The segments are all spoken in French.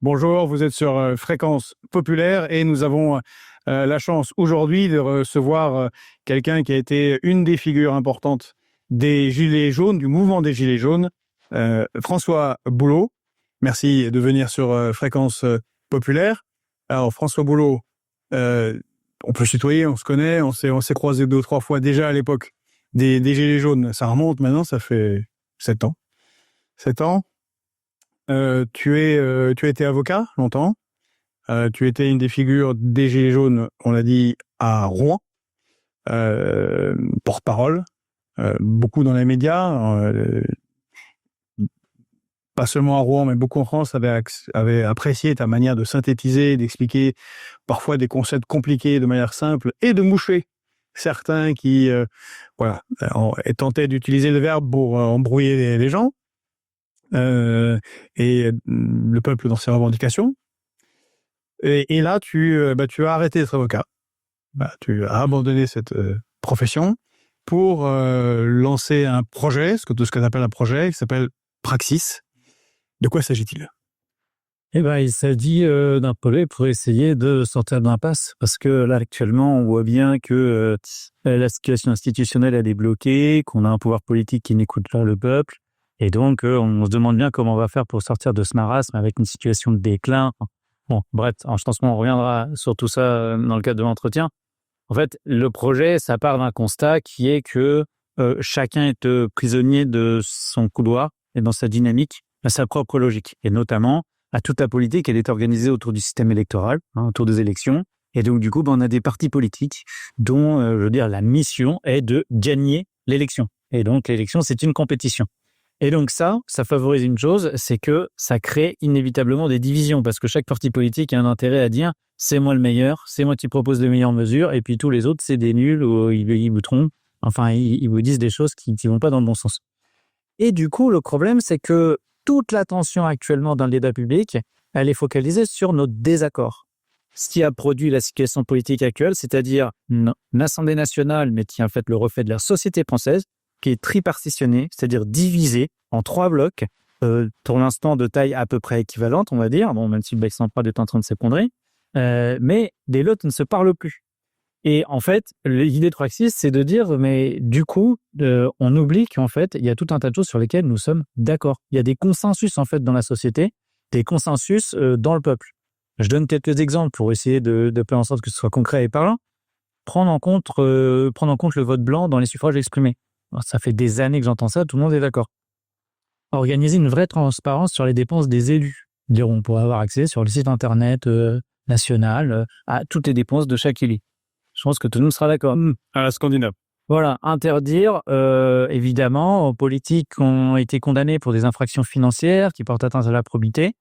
Bonjour, vous êtes sur Fréquence Populaire et nous avons la chance aujourd'hui de recevoir quelqu'un qui a été une des figures importantes des Gilets jaunes, du mouvement des Gilets jaunes, François Boulot. Merci de venir sur Fréquence Populaire. Alors François Boulot, on peut se tutoyer, on se connaît, on s'est croisés 2 ou 3 fois déjà à l'époque des Gilets jaunes. Ça remonte maintenant, ça fait 7 ans. 7 ans. Tu as été avocat longtemps. Tu étais une des figures des Gilets jaunes, on l'a dit, à Rouen. Porte-parole, beaucoup dans les médias. Pas seulement à Rouen, mais beaucoup en France, avaient apprécié ta manière de synthétiser, d'expliquer parfois des concepts compliqués de manière simple et de moucher certains qui tentaient d'utiliser le verbe pour embrouiller les gens. Et le peuple dans ses revendications. Et là, tu as arrêté d'être avocat. Tu as abandonné cette profession pour lancer un projet, ce que tu appelles un projet, qui s'appelle Praxis. De quoi s'agit-il ? Il s'agit d'un projet pour essayer de sortir de l'impasse, parce que là, actuellement, on voit bien que la situation institutionnelle, elle est bloquée, qu'on a un pouvoir politique qui n'écoute pas le peuple. Et donc, on se demande bien comment on va faire pour sortir de ce marasme avec une situation de déclin. Bon, bref, je pense qu'on reviendra sur tout ça dans le cadre de l'entretien. En fait, le projet, ça part d'un constat qui est que chacun est prisonnier de son couloir et dans sa dynamique, à sa propre logique. Et notamment, à toute la politique, elle est organisée autour du système électoral, autour des élections. Et donc, du coup, on a des partis politiques dont, la mission est de gagner l'élection. Et donc, l'élection, c'est une compétition. Et donc ça favorise une chose, c'est que ça crée inévitablement des divisions, parce que chaque parti politique a un intérêt à dire « c'est moi le meilleur, c'est moi qui propose les meilleures mesures, et puis tous les autres, c'est des nuls, ou ils vous trompent, enfin, ils vous disent des choses qui ne vont pas dans le bon sens ». Et du coup, le problème, c'est que toute l'attention actuellement dans le débat public, elle est focalisée sur nos désaccords. Ce qui a produit la situation politique actuelle, c'est-à-dire une Assemblée nationale, mais qui est en fait le reflet de la société française, qui est tripartitionnée, c'est-à-dire divisée en 3 blocs, pour l'instant de taille à peu près équivalente, on va dire, même si le bec central est en train de s'effondrer, mais les lots ne se parlent plus. Et en fait, l'idée de Praxis, c'est de dire, mais du coup, on oublie qu'en fait, il y a tout un tas de choses sur lesquelles nous sommes d'accord. Il y a des consensus en fait dans la société, des consensus dans le peuple. Je donne quelques exemples pour essayer de faire en sorte que ce soit concret et parlant. Prendre en compte le vote blanc dans les suffrages exprimés. Alors, ça fait des années que j'entends ça, tout le monde est d'accord. Organiser une vraie transparence sur les dépenses des élus. Dire, on pourrait avoir accès sur le site internet national à toutes les dépenses de chaque élu. Je pense que tout le monde sera d'accord. À la Scandinave. Voilà, interdire, évidemment, aux politiques qui ont été condamnés pour des infractions financières qui portent atteinte à la probité,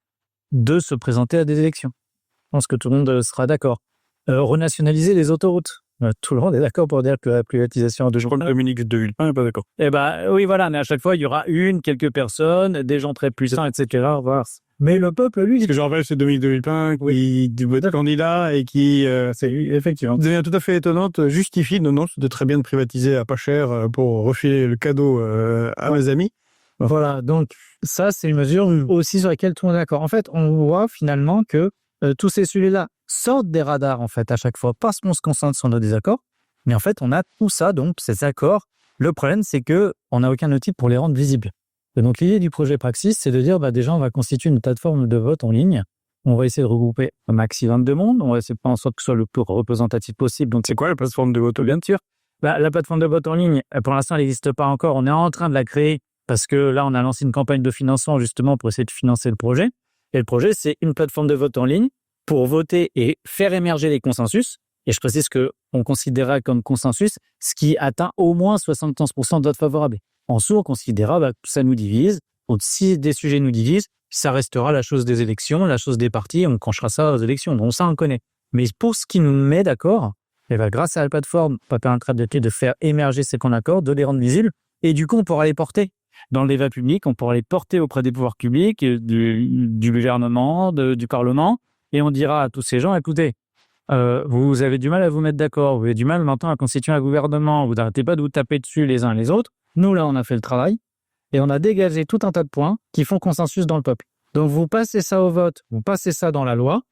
de se présenter à des élections. Je pense que tout le monde sera d'accord. Renationaliser les autoroutes. Tout le monde est d'accord pour dire que la privatisation de... Je crois que Dominique de Villepin n'est pas d'accord. Oui, voilà, mais à chaque fois, il y aura quelques personnes, des gens très puissants, etc. Voilà. Mais le peuple, lui... Ce que je rappelle, c'est Dominique de Villepin qui est candidat et qui, effectivement, de manière tout à fait étonnante, justifie de très bien de privatiser à pas cher pour refiler le cadeau à mes amis. Voilà, donc ça, c'est une mesure aussi sur laquelle tout le monde est d'accord. En fait, on voit finalement que tous ces sujets-là sortent des radars, en fait, à chaque fois, parce qu'on se concentre sur nos désaccords. Mais en fait, on a tout ça, donc, ces accords. Le problème, c'est qu'on n'a aucun outil pour les rendre visibles. Et donc, l'idée du projet Praxis, c'est de dire, déjà, on va constituer une plateforme de vote en ligne. On va essayer de regrouper un maximum de monde. On va essayer de faire en sorte que ce soit le plus représentatif possible. Donc, c'est quoi la plateforme de vote ? Bien sûr. La plateforme de vote en ligne, pour l'instant, elle n'existe pas encore. On est en train de la créer parce que là, on a lancé une campagne de financement, justement, pour essayer de financer le projet. Et le projet, c'est une plateforme de vote en ligne pour voter et faire émerger les consensus. Et je précise qu'on considérera comme consensus ce qui atteint au moins 75% de votes favorables. En dessous, on considérera que ça nous divise. Donc, si des sujets nous divisent, ça restera la chose des élections, la chose des partis, on tranchera ça aux élections. Donc ça, on le connaît. Mais pour ce qui nous met d'accord, grâce à la plateforme, on va permettre de faire émerger ces qu'on accorde, de les rendre visibles. Et du coup, on pourra les porter dans le débat public, on pourra les porter auprès des pouvoirs publics, du gouvernement, du Parlement. Et on dira à tous ces gens, écoutez, vous avez du mal à vous mettre d'accord, vous avez du mal maintenant à constituer un gouvernement, vous n'arrêtez pas de vous taper dessus les uns les autres. Nous, là, on a fait le travail et on a dégagé tout un tas de points qui font consensus dans le peuple. Donc, vous passez ça au vote, vous passez ça dans la loi,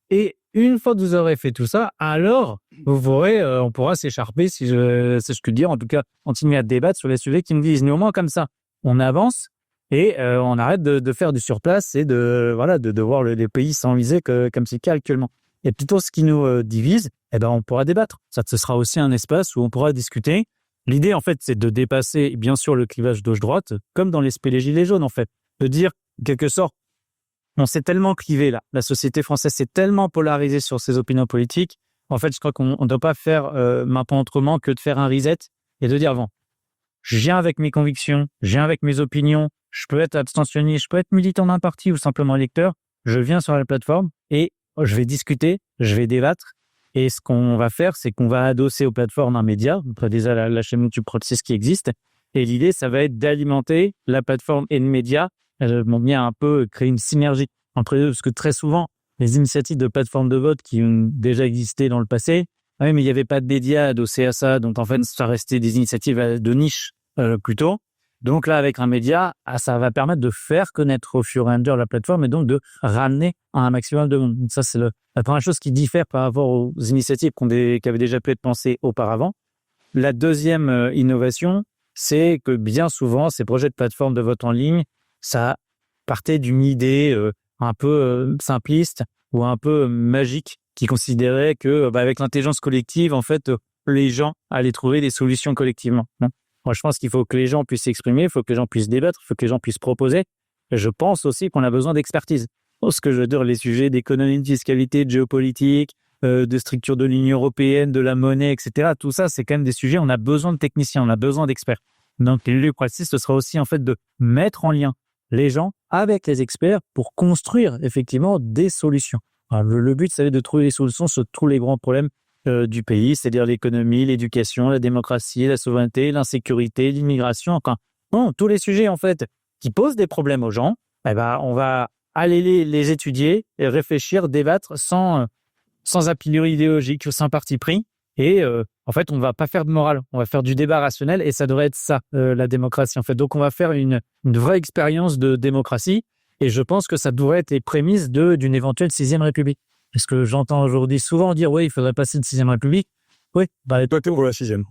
et une fois que vous aurez fait tout ça, alors on pourra s'écharper, si je sais ce que dire, en tout cas, continuer à débattre sur les sujets qui nous disent. Mais au moins, comme ça, on avance et on arrête de faire du surplace et de voir les pays s'enliser comme c'est le cas actuellement. Et plutôt, ce qui nous divise, on pourra débattre. Ça, ce sera aussi un espace où on pourra discuter. L'idée, en fait, c'est de dépasser, bien sûr, le clivage gauche-droite, comme dans les gilets jaunes, en fait. De dire, en quelque sorte, on s'est tellement clivé là. La société française s'est tellement polarisée sur ses opinions politiques. En fait, je crois qu'on ne doit pas faire maintenant autrement que de faire un reset et de dire, bon, je viens avec mes convictions, je viens avec mes opinions, je peux être abstentionniste, je peux être militant d'un parti ou simplement électeur. Je viens sur la plateforme et je vais discuter, je vais débattre. Et ce qu'on va faire, c'est qu'on va adosser aux plateformes un média, déjà la chaîne YouTube Proxys qui existe. Et l'idée, ça va être d'alimenter la plateforme et le média. Bien un peu créer une synergie entre les deux, parce que très souvent, les initiatives de plateformes de vote qui ont déjà existé dans le passé, mais il n'y avait pas de médias adossés à ça, donc en fait, ça restait des initiatives de niche plutôt. Donc là, avec un média, ça va permettre de faire connaître au fur et à mesure la plateforme et donc de ramener un maximum de monde. Ça, c'est la première chose qui diffère par rapport aux initiatives qui avaient déjà pu être pensées auparavant. La deuxième innovation, c'est que bien souvent, ces projets de plateforme de vote en ligne, ça partait d'une idée un peu simpliste ou un peu magique qui considérait que avec l'intelligence collective, en fait, les gens allaient trouver des solutions collectivement. Moi, je pense qu'il faut que les gens puissent s'exprimer, il faut que les gens puissent débattre, il faut que les gens puissent proposer. Et je pense aussi qu'on a besoin d'expertise. Ce que je veux dire, les sujets d'économie, de fiscalité, de géopolitique, de structure de l'Union européenne, de la monnaie, etc. Tout ça, c'est quand même des sujets, on a besoin de techniciens, on a besoin d'experts. Donc, le Praxis, ce sera aussi en fait de mettre en lien les gens avec les experts pour construire effectivement des solutions. Alors, le but, c'est de trouver des solutions sur tous les grands problèmes du pays, c'est-à-dire l'économie, l'éducation, la démocratie, la souveraineté, l'insécurité, l'immigration, tous les sujets en fait qui posent des problèmes aux gens. On va aller les étudier et réfléchir, débattre sans a priori idéologique, sans parti pris. Et en fait, on ne va pas faire de morale, on va faire du débat rationnel et ça devrait être ça, la démocratie. En fait, donc on va faire une vraie expérience de démocratie et je pense que ça devrait être les prémices d'une éventuelle 6e République. Parce que j'entends aujourd'hui souvent dire, oui, il faudrait passer de 6e République. Oui. Toi, t'es pour la 6e.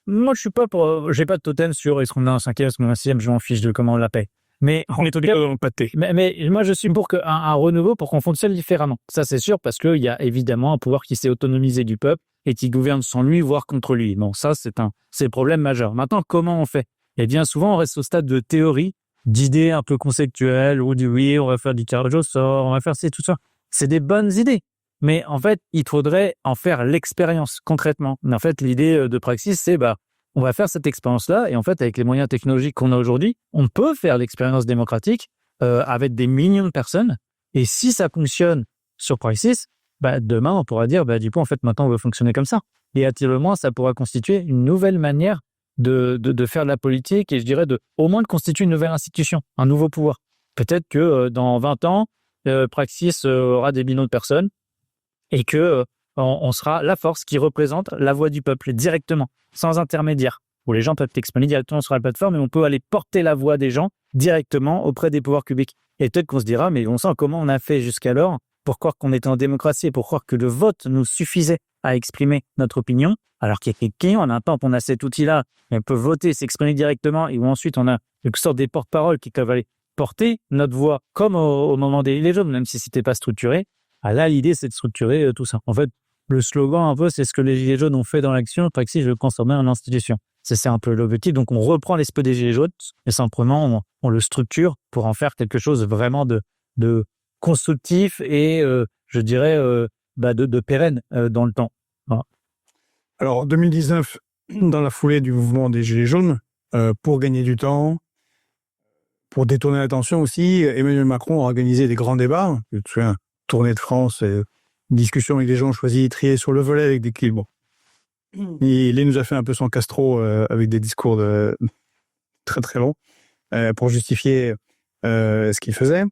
Moi, je suis pas j'ai pas de totem sur est-ce qu'on a un 5e, est-ce qu'on a un 6e, je m'en fiche de comment on l'appelle. Mais on est tous les deux dans le pâté. Mais moi, je suis pour un renouveau pour qu'on fonctionne différemment. Ça, c'est sûr, parce qu'il y a évidemment un pouvoir qui s'est autonomisé du peuple et qui gouverne sans lui, voire contre lui. Bon, ça, c'est le problème majeur. Maintenant, comment on fait? Eh bien, souvent, on reste au stade de théorie, d'idées un peu conceptuelles, ou du oui, on va faire du tirage au sort, on va faire tout ça. C'est des bonnes idées. Mais en fait, il faudrait en faire l'expérience concrètement. Mais en fait, l'idée de Praxis, c'est on va faire cette expérience-là et en fait, avec les moyens technologiques qu'on a aujourd'hui, on peut faire l'expérience démocratique avec des millions de personnes. Et si ça fonctionne sur Praxis, demain, on pourra dire, du coup, en fait, maintenant, on veut fonctionner comme ça. Et à tir le moins, ça pourra constituer une nouvelle manière de faire de la politique et je dirais au moins de constituer une nouvelle institution, un nouveau pouvoir. Peut-être que dans 20 ans, Praxis aura des millions de personnes et que on sera la force qui représente la voix du peuple directement, sans intermédiaire, où les gens peuvent s'exprimer directement sur la plateforme et on peut aller porter la voix des gens directement auprès des pouvoirs publics. Et peut-être qu'on se dira, mais on sent comment on a fait jusqu'alors pour croire qu'on était en démocratie et pour croire que le vote nous suffisait à exprimer notre opinion, alors qu'il y a quelqu'un, en un temps, on a cet outil-là, on peut voter, s'exprimer directement, et où ensuite on a une sorte des porte-paroles qui peuvent aller porter notre voix, comme au moment des Gilets jaunes, même si c'était pas structuré. Là, l'idée, c'est de structurer tout ça. En fait, le slogan, un peu, c'est ce que les Gilets jaunes ont fait dans l'action, Praxis, je veux le transformer en institution. C'est un peu l'objectif. Donc, on reprend l'esprit des Gilets jaunes, et simplement, on le structure pour en faire quelque chose vraiment de constructif et, je dirais, de pérenne dans le temps. Voilà. Alors, en 2019, dans la foulée du mouvement des Gilets jaunes, pour gagner du temps, pour détourner l'attention aussi, Emmanuel Macron a organisé des grands débats. Je me souviens, tournée de France, une discussion avec des gens choisis, triés sur le volet avec des clips. Bon. Il nous a fait un peu son Castro avec des discours très très longs pour justifier ce qu'il faisait.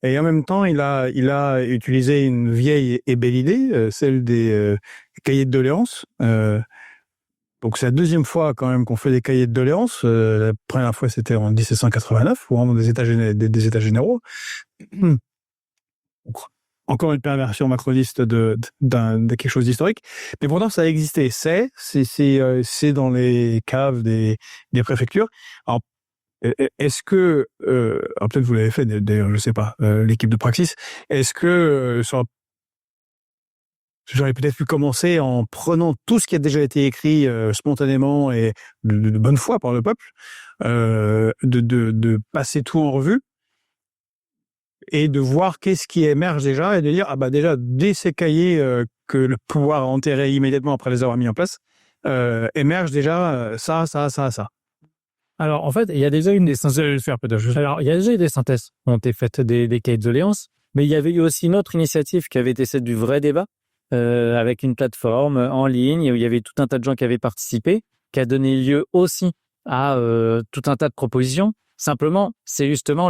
Et en même temps, il a utilisé une vieille et belle idée, celle des cahiers de doléances, Donc c'est la deuxième fois quand même qu'on fait des cahiers de doléances. La première fois c'était en 1789 au moment des États généraux. Donc, encore une perversion macroniste de quelque chose d'historique, mais pourtant ça a existé. C'est dans les caves des préfectures. Alors est-ce que alors peut-être vous l'avez fait d'ailleurs, je sais pas, l'équipe de Praxis. Est-ce que j'aurais peut-être pu commencer en prenant tout ce qui a déjà été écrit spontanément et de bonne foi par le peuple, de passer tout en revue et de voir qu'est-ce qui émerge déjà et de dire déjà dès ces cahiers que le pouvoir a enterré immédiatement après les avoir mis en place, émerge déjà ça. Alors, en fait, il y a déjà une des synthèses. Alors, il y a déjà eu des synthèses qui ont été faites des cahiers de doléances, mais il y avait eu aussi une autre initiative qui avait été celle du vrai débat, avec une plateforme en ligne où il y avait tout un tas de gens qui avaient participé, qui a donné lieu aussi à tout un tas de propositions. Simplement, c'est justement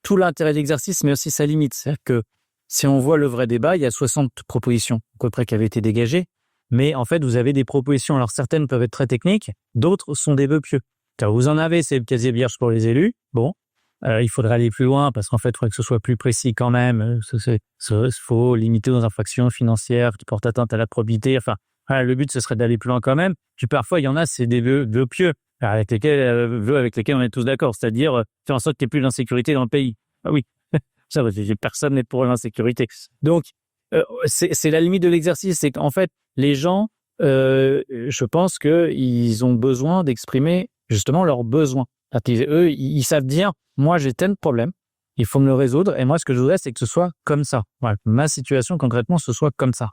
tout l'intérêt de l'exercice, mais aussi sa limite. C'est-à-dire que si on voit le vrai débat, il y a 60 propositions à peu près qui avaient été dégagées, mais en fait, vous avez des propositions. Alors, certaines peuvent être très techniques, d'autres sont des vœux pieux. Vous en avez, c'est le casier vierge pour les élus. Bon, il faudrait aller plus loin parce qu'en fait, il faudrait que ce soit plus précis quand même. Il faut limiter aux infractions financières qui portent atteinte à la probité. Enfin, le but, ce serait d'aller plus loin quand même. Puis parfois, il y en a, c'est des vœux pieux avec lesquels on est tous d'accord. C'est-à-dire faire en sorte qu'il n'y ait plus d'insécurité dans le pays. Ah oui, ça, personne n'est pour l'insécurité. Donc, c'est la limite de l'exercice. C'est qu'en fait, les gens, je pense qu'ils ont besoin d'exprimer justement leurs besoins. Eux, ils savent dire, moi, j'ai tel problème, il faut me le résoudre, et moi, ce que je voudrais, c'est que ce soit comme ça. Voilà, ma situation, concrètement, ce soit comme ça.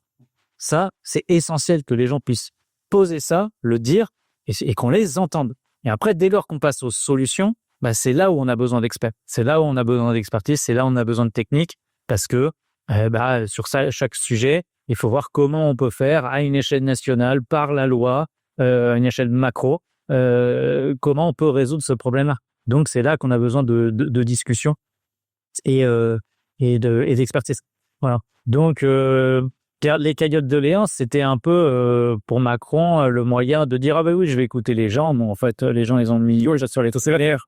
Ça, c'est essentiel que les gens puissent poser ça, le dire, et qu'on les entende. Et après, dès lors qu'on passe aux solutions, c'est là où on a besoin d'experts. C'est là où on a besoin d'expertise, c'est là où on a besoin de technique, parce que sur chaque sujet, il faut voir comment on peut faire à une échelle nationale, par la loi, à une échelle macro, comment on peut résoudre ce problème-là. Donc, c'est là qu'on a besoin de discussion et d'expertise. Voilà. Donc, les cahiers de doléances, c'était un peu, pour Macron, le moyen de dire « Ah ben oui, je vais écouter les gens. » Bon, en fait, les gens, ils ont mis « sur les taux sévères. »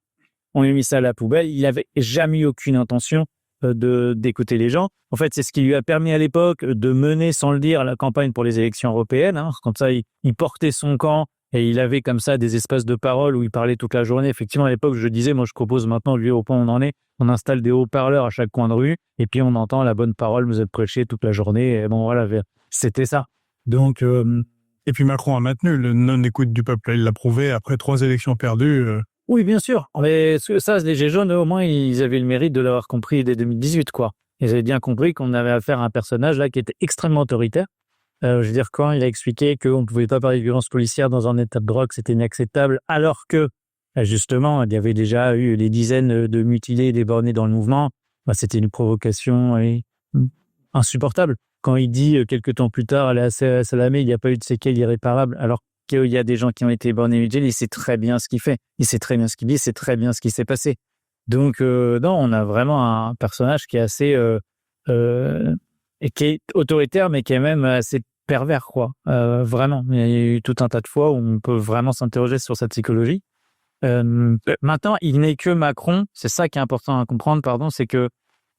On a mis ça à la poubelle. Il n'avait jamais eu aucune intention d'écouter les gens. En fait, c'est ce qui lui a permis à l'époque de mener, sans le dire, la campagne pour les élections européennes. Comme ça, il portait son camp et il avait comme ça des espaces de parole où il parlait toute la journée. Effectivement, à l'époque, je disais, moi, je propose maintenant, au point où on en est, on installe des haut-parleurs à chaque coin de rue et puis on entend la bonne parole vous êtes prêchée toute la journée. Et bon, voilà, c'était ça. Donc, et puis Macron a maintenu le non-écoute du peuple. Il l'a prouvé après 3 élections perdues. Oui, bien sûr. Mais ça, les Gilets jaunes, au moins, ils avaient le mérite de l'avoir compris dès 2018, quoi. Ils avaient bien compris qu'on avait affaire à un personnage là qui était extrêmement autoritaire. Je veux dire, quand il a expliqué qu'on ne pouvait pas parler de violence policière dans un état de drogue, c'était inacceptable, alors que, justement, il y avait déjà eu des dizaines de mutilés et des bornés dans le mouvement, c'était une provocation insupportable. Quand il dit, quelques temps plus tard, à Salamé, il n'y a pas eu de séquelles irréparables, alors qu'il y a des gens qui ont été bornés et mutilés, il sait très bien ce qu'il fait, il sait très bien ce qu'il dit, il sait très bien ce qui s'est passé. Donc, non, on a vraiment un personnage qui est assez... et qui est autoritaire, mais qui est même assez pervers, quoi. Vraiment. Il y a eu tout un tas de fois où on peut vraiment s'interroger sur sa psychologie. Maintenant, il n'est que Macron, c'est ça qui est important à comprendre, c'est que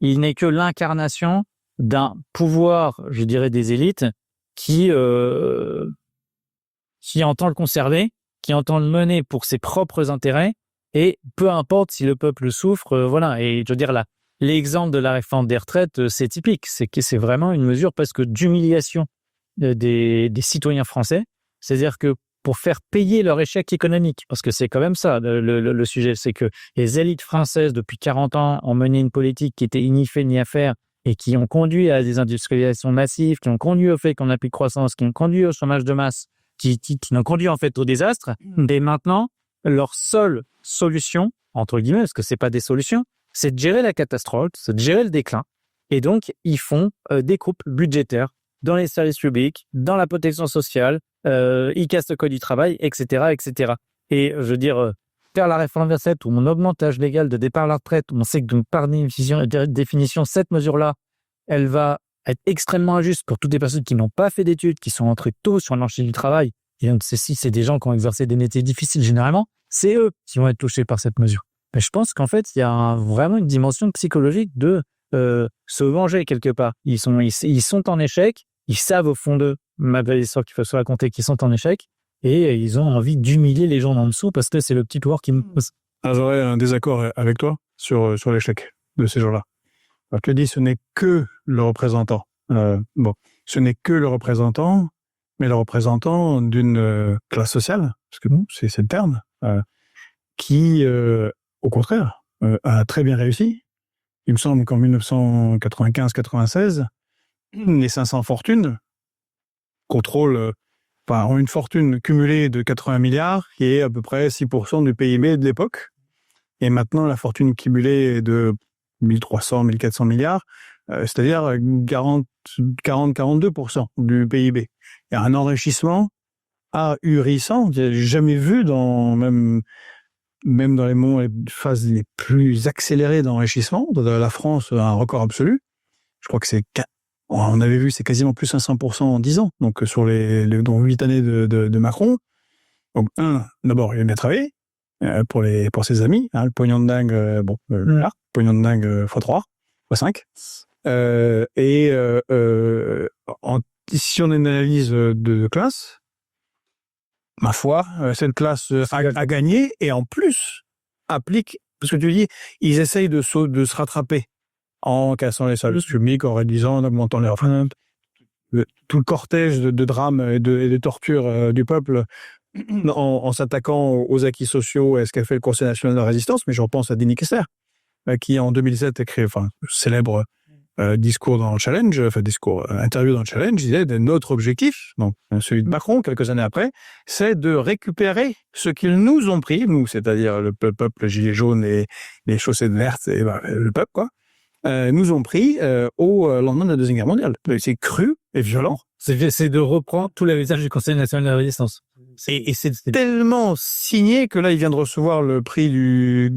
il n'est que l'incarnation d'un pouvoir, je dirais, des élites qui entend le conserver, qui entend le mener pour ses propres intérêts, et peu importe si le peuple souffre, voilà. Et je veux dire, l'exemple de la réforme des retraites, c'est typique. C'est que c'est vraiment une mesure presque d'humiliation des citoyens français. C'est-à-dire que pour faire payer leur échec économique, parce que c'est quand même ça le sujet, c'est que les élites françaises, depuis 40 ans, ont mené une politique qui était ni fait ni à faire et qui ont conduit à des industrialisations massives, qui ont conduit au fait qu'on n'a plus de croissance, qui ont conduit au chômage de masse, qui ont conduit en fait au désastre. Et maintenant, leur seule solution, entre guillemets, parce que c'est pas des solutions, c'est de gérer la catastrophe, c'est de gérer le déclin. Et donc, ils font des coupes budgétaires dans les services publics, dans la protection sociale, ils cassent le code du travail, etc., etc. Et je veux dire, faire la réforme des retraites où on augmente l'âge légal de départ à la retraite, où on sait que par définition, cette mesure-là, elle va être extrêmement injuste pour toutes les personnes qui n'ont pas fait d'études, qui sont entrées tôt sur le marché du travail Et donc, c'est des gens qui ont exercé des métiers difficiles généralement, c'est eux qui vont être touchés par cette mesure. Mais je pense qu'en fait, il y a vraiment une dimension psychologique de se venger quelque part. Ils sont en échec, ils savent au fond d'eux, malgré l'histoire qu'il faut se raconter, qu'ils sont en échec, et ils ont envie d'humilier les gens en dessous parce que c'est le petit pouvoir qui me pose. J'aurais un désaccord avec toi sur l'échec de ces gens-là. Alors, je te dis, ce n'est que le représentant. Ce n'est que le représentant, mais le représentant d'une classe sociale, parce que c'est le terme, qui, au contraire, a très bien réussi. Il me semble qu'en 1995-96, les 500 fortunes ont une fortune cumulée de 80 milliards, qui est à peu près 6% du PIB de l'époque. Et maintenant, la fortune cumulée est de 1300, 1400 milliards, c'est-à-dire 40-42% du PIB. Il y a un enrichissement ahurissant, j'ai jamais vu même dans les phases les plus accélérées d'enrichissement. La France a un record absolu. Je crois que on avait vu, c'est quasiment plus 500% en 10 ans. Donc, sur dans 8 années de Macron. Donc, d'abord, il a bien travaillé, pour ses amis, le pognon de dingue, pognon de dingue x3, x5. Si on a une analyse de classe, ma foi, cette classe a gagné et en plus applique, parce que tu dis, ils essayent de se rattraper en cassant les salaires publics, en réduisant, en augmentant les revenus. Tout le cortège de drames et de tortures du peuple en s'attaquant aux acquis sociaux et ce qu'a fait le Conseil national de la résistance, mais je repense à Denis Kessler, qui en 2007 a créé, célèbre discours dans le Challenge, interview dans le Challenge, il disait notre objectif, donc celui de Macron quelques années après, c'est de récupérer ce qu'ils nous ont pris, nous, c'est-à-dire le peuple, les gilets jaunes et les chaussettes vertes, et le peuple, quoi, nous ont pris au lendemain de la Deuxième Guerre mondiale. C'est cru et violent. C'est de reprendre tout l'héritage du Conseil national de la résistance. Et c'est tellement signé que là, il vient de recevoir le prix du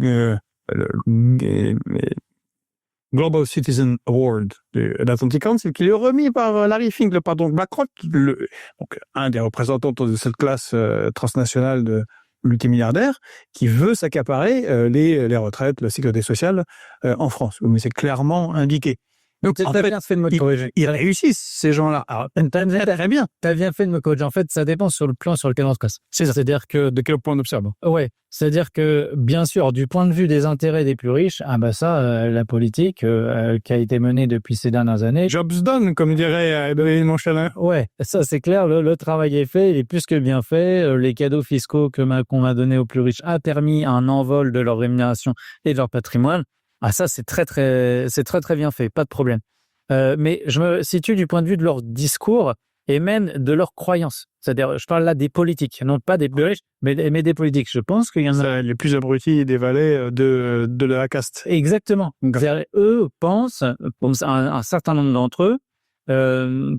Global Citizen Award de l'Atlantic Council, qui est remis par Larry Fink, le patron de BlackRock, donc un des représentants de cette classe transnationale de multimilliardaires, qui veut s'accaparer les retraites, la sécurité sociale en France. Mais c'est clairement indiqué. Donc, t'as bien fait de me corriger. Ils réussissent, ces gens-là. Alors, très bien. T'as bien fait de me corriger. En fait, ça dépend sur le plan sur lequel on se place. C'est-à-dire que... De quel point on observe? Ouais. C'est-à-dire que, bien sûr, du point de vue des intérêts des plus riches, la politique qui a été menée depuis ces dernières années... Job's done, comme dirait Monchalin. Ouais, ça c'est clair, le travail est fait, il est plus que bien fait. Les cadeaux fiscaux que Macron a donnés aux plus riches a permis un envol de leur rémunération et de leur patrimoine. Ça, c'est très bien fait, pas de problème. Mais je me situe du point de vue de leur discours et même de leurs croyances. C'est-à-dire, je parle là des politiques, non pas des plus riches, mais des politiques. Je pense qu'il y en a... Les plus abrutis des valets de la caste. Exactement. C'est-à-dire, eux pensent, un certain nombre d'entre eux,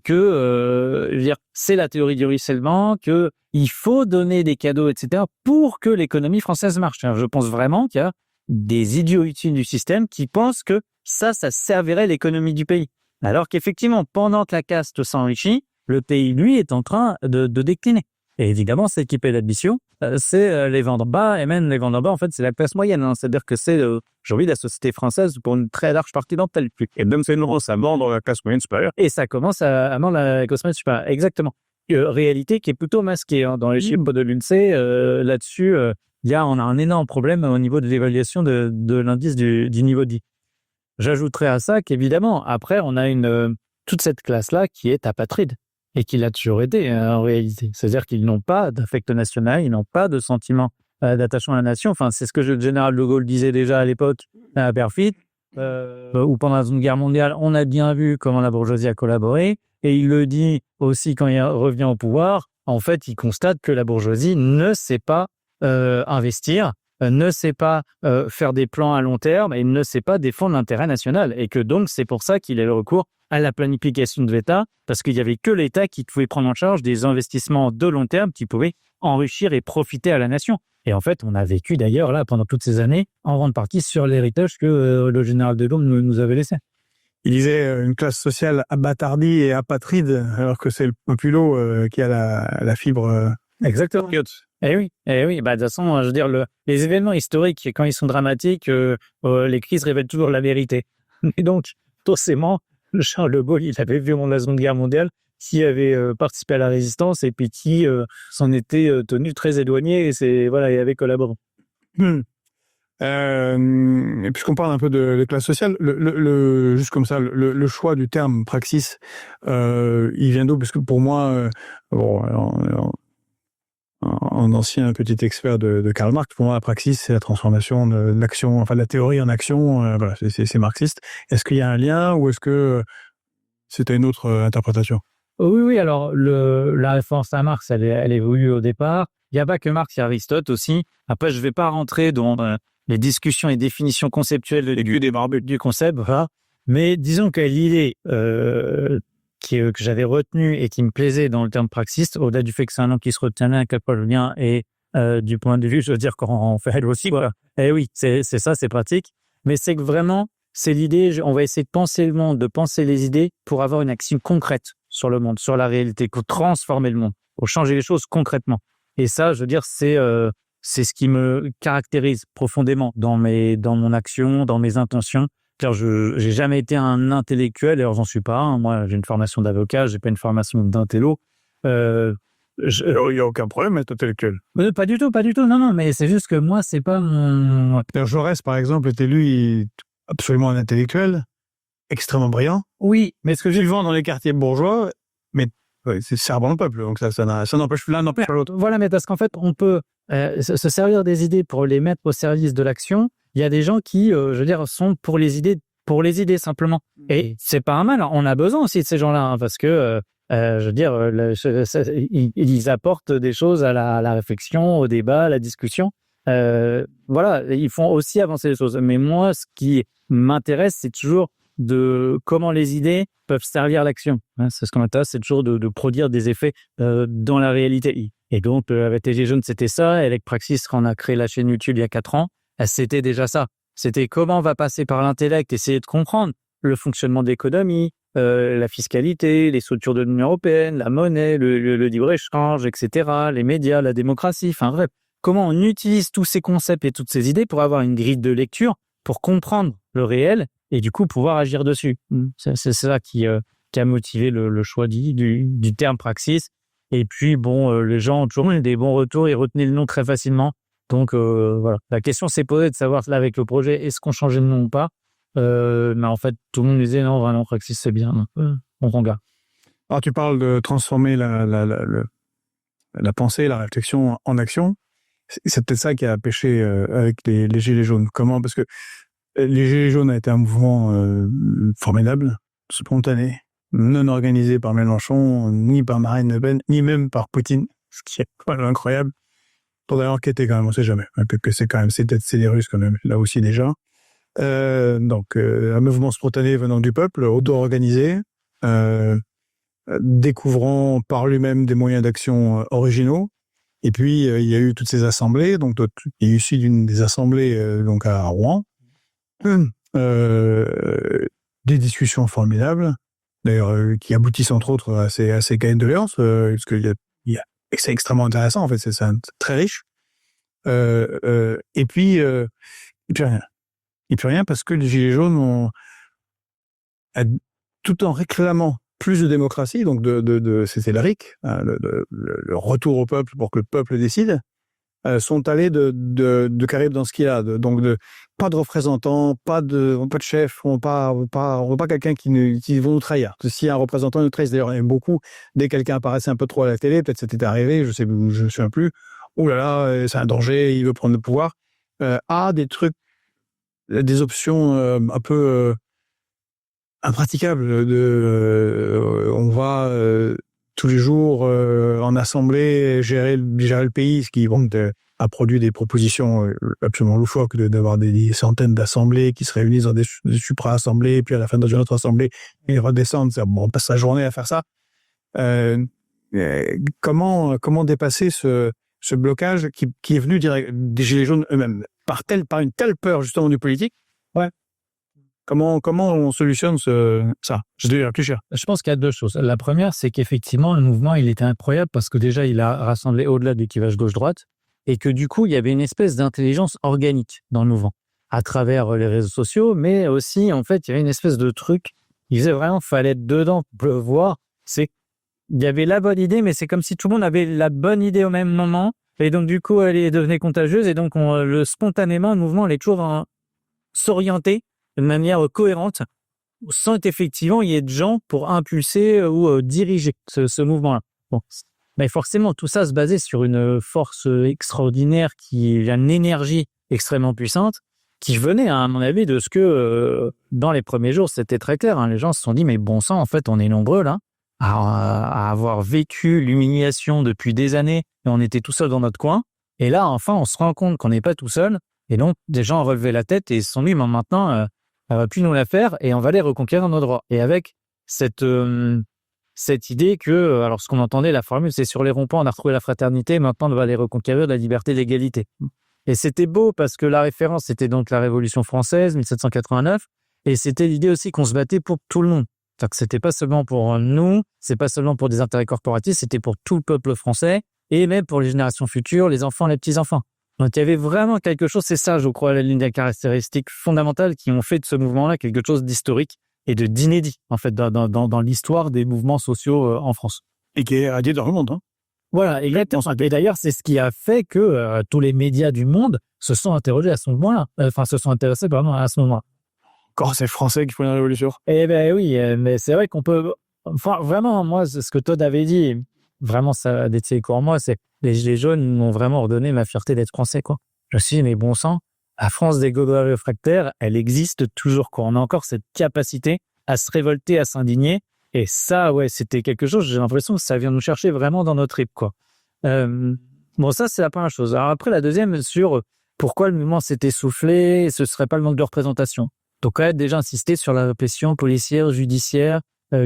que c'est la théorie du ruissellement, que il faut donner des cadeaux, etc., pour que l'économie française marche. Je pense vraiment qu'il y a des idiots utiles du système qui pensent que ça servirait l'économie du pays. Alors qu'effectivement, pendant que la caste s'enrichit, le pays, lui, est en train de décliner. Et évidemment, c'est qui paie l'admission, c'est les vendeurs bas, et même les vendeurs bas, en fait, c'est la classe moyenne. C'est-à-dire que c'est, j'ai envie, la société française pour une très large partie d'entre elles. Et même ça commence à vendre la classe moyenne supérieure. Et ça commence à vendre la classe moyenne supérieure. Exactement. Réalité qui est plutôt masquée. Dans les chiffres de l'INSEE, là-dessus, on a un énorme problème au niveau de l'évaluation de l'indice du niveau de vie. J'ajouterais à ça qu'évidemment, après, on a toute cette classe-là qui est apatride et qui l'a toujours été en réalité. C'est-à-dire qu'ils n'ont pas d'affect national, ils n'ont pas de sentiment d'attachement à la nation. Enfin, c'est ce que le général de Gaulle disait déjà à l'époque à Perfit, où pendant la Seconde Guerre mondiale, on a bien vu comment la bourgeoisie a collaboré. Et il le dit aussi quand il revient au pouvoir. En fait, il constate que la bourgeoisie ne sait pas investir, ne sait pas faire des plans à long terme et ne sait pas défendre l'intérêt national. Et que donc, c'est pour ça qu'il a le recours à la planification de l'État, parce qu'il n'y avait que l'État qui pouvait prendre en charge des investissements de long terme qui pouvaient enrichir et profiter à la nation. Et en fait, on a vécu d'ailleurs, là, pendant toutes ces années, en grande partie sur l'héritage que le général de Gaulle nous avait laissé. Il disait une classe sociale abattardie et apatride, alors que c'est le populo qui a la fibre Exactement. Eh oui. Bah, de toute façon, je veux dire, les événements historiques, quand ils sont dramatiques, les crises révèlent toujours la vérité. Et donc, forcément, Charles de Gaulle, il avait vu la Seconde Guerre mondiale, qui avait participé à la résistance et puis qui s'en était tenu très éloigné et avait collaboré. Et puisqu'on parle un peu de classe sociale, juste comme ça, le choix du terme praxis, il vient d'où? Parce que pour moi, en ancien petit expert de Karl Marx, pour moi, la praxis, c'est la transformation de l'action, enfin de la théorie en action. Voilà, c'est marxiste. Est-ce qu'il y a un lien ou est-ce que c'était une autre interprétation? Oui. Alors, la référence à Marx, elle évolue au départ. Il n'y a pas que Marx, il y a Aristote aussi. Après, je ne vais pas rentrer dans les discussions et définitions conceptuelles du concept, voilà. Mais disons que l'idée que j'avais retenue et qui me plaisait dans le terme praxiste, au-delà du fait que c'est un nom qui se retenait à quel point le lien est du point de vue, je veux dire, quand on fait elle aussi, voilà. Eh oui, c'est ça, c'est pratique. Mais c'est que vraiment, c'est l'idée, on va essayer de penser le monde, de penser les idées pour avoir une action concrète sur le monde, sur la réalité, pour transformer le monde, pour changer les choses concrètement. Et ça, je veux dire, c'est ce qui me caractérise profondément dans mon action, dans mes intentions. Car j'ai jamais été un intellectuel, d'ailleurs j'en suis pas un. Moi, j'ai une formation d'avocat, j'ai pas une formation d'intello. Il n'y a aucun problème d'être intellectuel. Pas du tout. Non, mais c'est juste que moi, c'est pas mon... Jaurès, par exemple, était lui absolument un intellectuel, extrêmement brillant. Oui, mais ce que j'ai vivant dans les quartiers bourgeois, mais c'est servant le peuple, donc ça n'empêche l'un n'empêche pas l'autre. Voilà, mais parce qu'en fait, on peut se servir des idées pour les mettre au service de l'action. Il y a des gens qui, je veux dire, sont pour les idées simplement. Et c'est pas un mal. On a besoin aussi de ces gens-là, hein, parce que, je veux dire, ils apportent des choses à la réflexion, au débat, à la discussion. Voilà, ils font aussi avancer les choses. Mais moi, ce qui m'intéresse, c'est toujours de comment les idées peuvent servir l'action. C'est ce qu'on m'intéresse, c'est toujours de produire des effets dans la réalité. Et donc, avec les Gilets jaunes, c'était ça. Et avec Praxis, quand on a créé la chaîne YouTube il y a 4 ans, c'était déjà ça. C'était comment on va passer par l'intellect, essayer de comprendre le fonctionnement de l'économie, la fiscalité, les structures de l'Union européenne, la monnaie, le libre-échange, etc., les médias, la démocratie, enfin bref, comment on utilise tous ces concepts et toutes ces idées pour avoir une grille de lecture, pour comprendre le réel et du coup pouvoir agir dessus. C'est ça qui a motivé le choix du terme praxis. Et puis, les gens ont toujours eu des bons retours, ils retenaient le nom très facilement. Donc, voilà. La question s'est posée de savoir, là, avec le projet, est-ce qu'on changeait de nom ou pas? Mais en fait, tout le monde disait non, vraiment, praxis, c'est bien. Donc, on regarde. Alors, tu parles de transformer la pensée, la réflexion en action. C'est peut-être ça qui a pêché avec les Gilets jaunes. Comment? Parce que les Gilets jaunes a été un mouvement formidable, spontané, non organisé par Mélenchon, ni par Marine Le Pen, ni même par Poutine, ce qui est quand même incroyable. Faudrait enquêter quand même, on sait jamais. Que c'est quand même, c'est peut-être des Russes quand même, là aussi déjà. Donc, un mouvement spontané venant du peuple, auto-organisé, découvrant par lui-même des moyens d'action originaux. Et puis, il y a eu toutes ces assemblées. Donc, il y a eu issu d'une des assemblées donc à Rouen. Des discussions formidables, d'ailleurs, qui aboutissent entre autres à ces cahiers de doléances, parce qu'il y a et c'est extrêmement intéressant en fait, c'est très riche. Et puis rien. Et puis rien parce que les Gilets jaunes tout en réclamant plus de démocratie, donc c'était le RIC, hein, le retour au peuple pour que le peuple décide, sont allés de Caraïbes dans ce qu'il a, donc pas de représentants, pas de chef, on veut pas quelqu'un qui va nous trahir. Si un représentant nous trahit, d'ailleurs, il y a beaucoup, dès que quelqu'un apparaissait un peu trop à la télé, peut-être c'était arrivé, je me souviens plus, oh là là, c'est un danger, il veut prendre le pouvoir, des trucs, des options un peu impraticables on va tous les jours en assemblée gérer le pays, ce qui a produit des propositions absolument loufoques d'avoir des centaines d'assemblées qui se réunissent dans des supra-assemblées, puis à la fin dans une autre assemblée, ils redescendent. On passe sa journée à faire ça. Comment dépasser ce blocage qui est venu des Gilets jaunes eux-mêmes par une telle peur justement du politique? Ouais. Comment on solutionne ça? Je dois y réfléchir. Je pense qu'il y a deux choses. La première, c'est qu'effectivement, le mouvement, il était incroyable parce que déjà, il a rassemblé au-delà du clivage gauche-droite et que du coup, il y avait une espèce d'intelligence organique dans le mouvement à travers les réseaux sociaux, mais aussi, en fait, il y avait une espèce de truc. Il disait vraiment, fallait être dedans pour le voir. Il y avait la bonne idée, mais c'est comme si tout le monde avait la bonne idée au même moment. Et donc, du coup, elle devenait contagieuse. Et donc, spontanément, le mouvement allait toujours s'orienter de manière cohérente sans qu'effectivement il y ait de gens pour impulser ou diriger ce mouvement-là. Bon. Mais forcément, tout ça se basait sur une force extraordinaire, une énergie extrêmement puissante, qui venait, à mon avis, de ce que, dans les premiers jours, c'était très clair. Hein. Les gens se sont dit, mais bon sang, en fait, on est nombreux là, à avoir vécu l'humiliation depuis des années, et on était tout seul dans notre coin. Et là, enfin, on se rend compte qu'on n'est pas tout seul. Et donc, des gens ont relevé la tête et se sont dit, mais maintenant, elle va plus nous la faire et on va les reconquérir nos droits. Et avec cette idée que, alors ce qu'on entendait, la formule, c'est sur les ronds-points, on a retrouvé la fraternité, maintenant on va les reconquérir de la liberté et l'égalité. Et c'était beau parce que la référence, c'était donc la Révolution française, 1789, et c'était l'idée aussi qu'on se battait pour tout le monde. C'est-à-dire que c'était pas seulement pour nous, c'est pas seulement pour des intérêts corporatifs, c'était pour tout le peuple français et même pour les générations futures, les enfants, les petits-enfants. Donc il y avait vraiment quelque chose, c'est ça, je crois, l'une des caractéristiques fondamentales qui ont fait de ce mouvement-là quelque chose d'historique et d'inédit, en fait, dans l'histoire des mouvements sociaux en France. Et qui est radié dans le monde. Hein. Voilà, exactement. Et d'ailleurs, c'est ce qui a fait que tous les médias du monde se sont interrogés à ce moment-là, se sont intéressés, pardon, à ce moment-là. Encore, c'est Français qui font une révolution. Eh ben oui, mais c'est vrai qu'on peut... Enfin, vraiment, moi, ce que Todd avait dit, vraiment, ça a détenu en moi, c'est les Gilets jaunes m'ont vraiment redonné ma fierté d'être français, quoi. Je me suis dit, mais bon sang, la France des Gaulois réfractaires, elle existe toujours, quoi. On a encore cette capacité à se révolter, à s'indigner. Et ça, ouais, c'était quelque chose, j'ai l'impression que ça vient nous chercher vraiment dans notre trip, quoi. Bon, ça, c'est la première chose. Alors après, la deuxième, sur pourquoi le mouvement s'est essoufflé, ce serait pas le manque de représentation. Donc, quand même, déjà insisté sur la répression policière, judiciaire,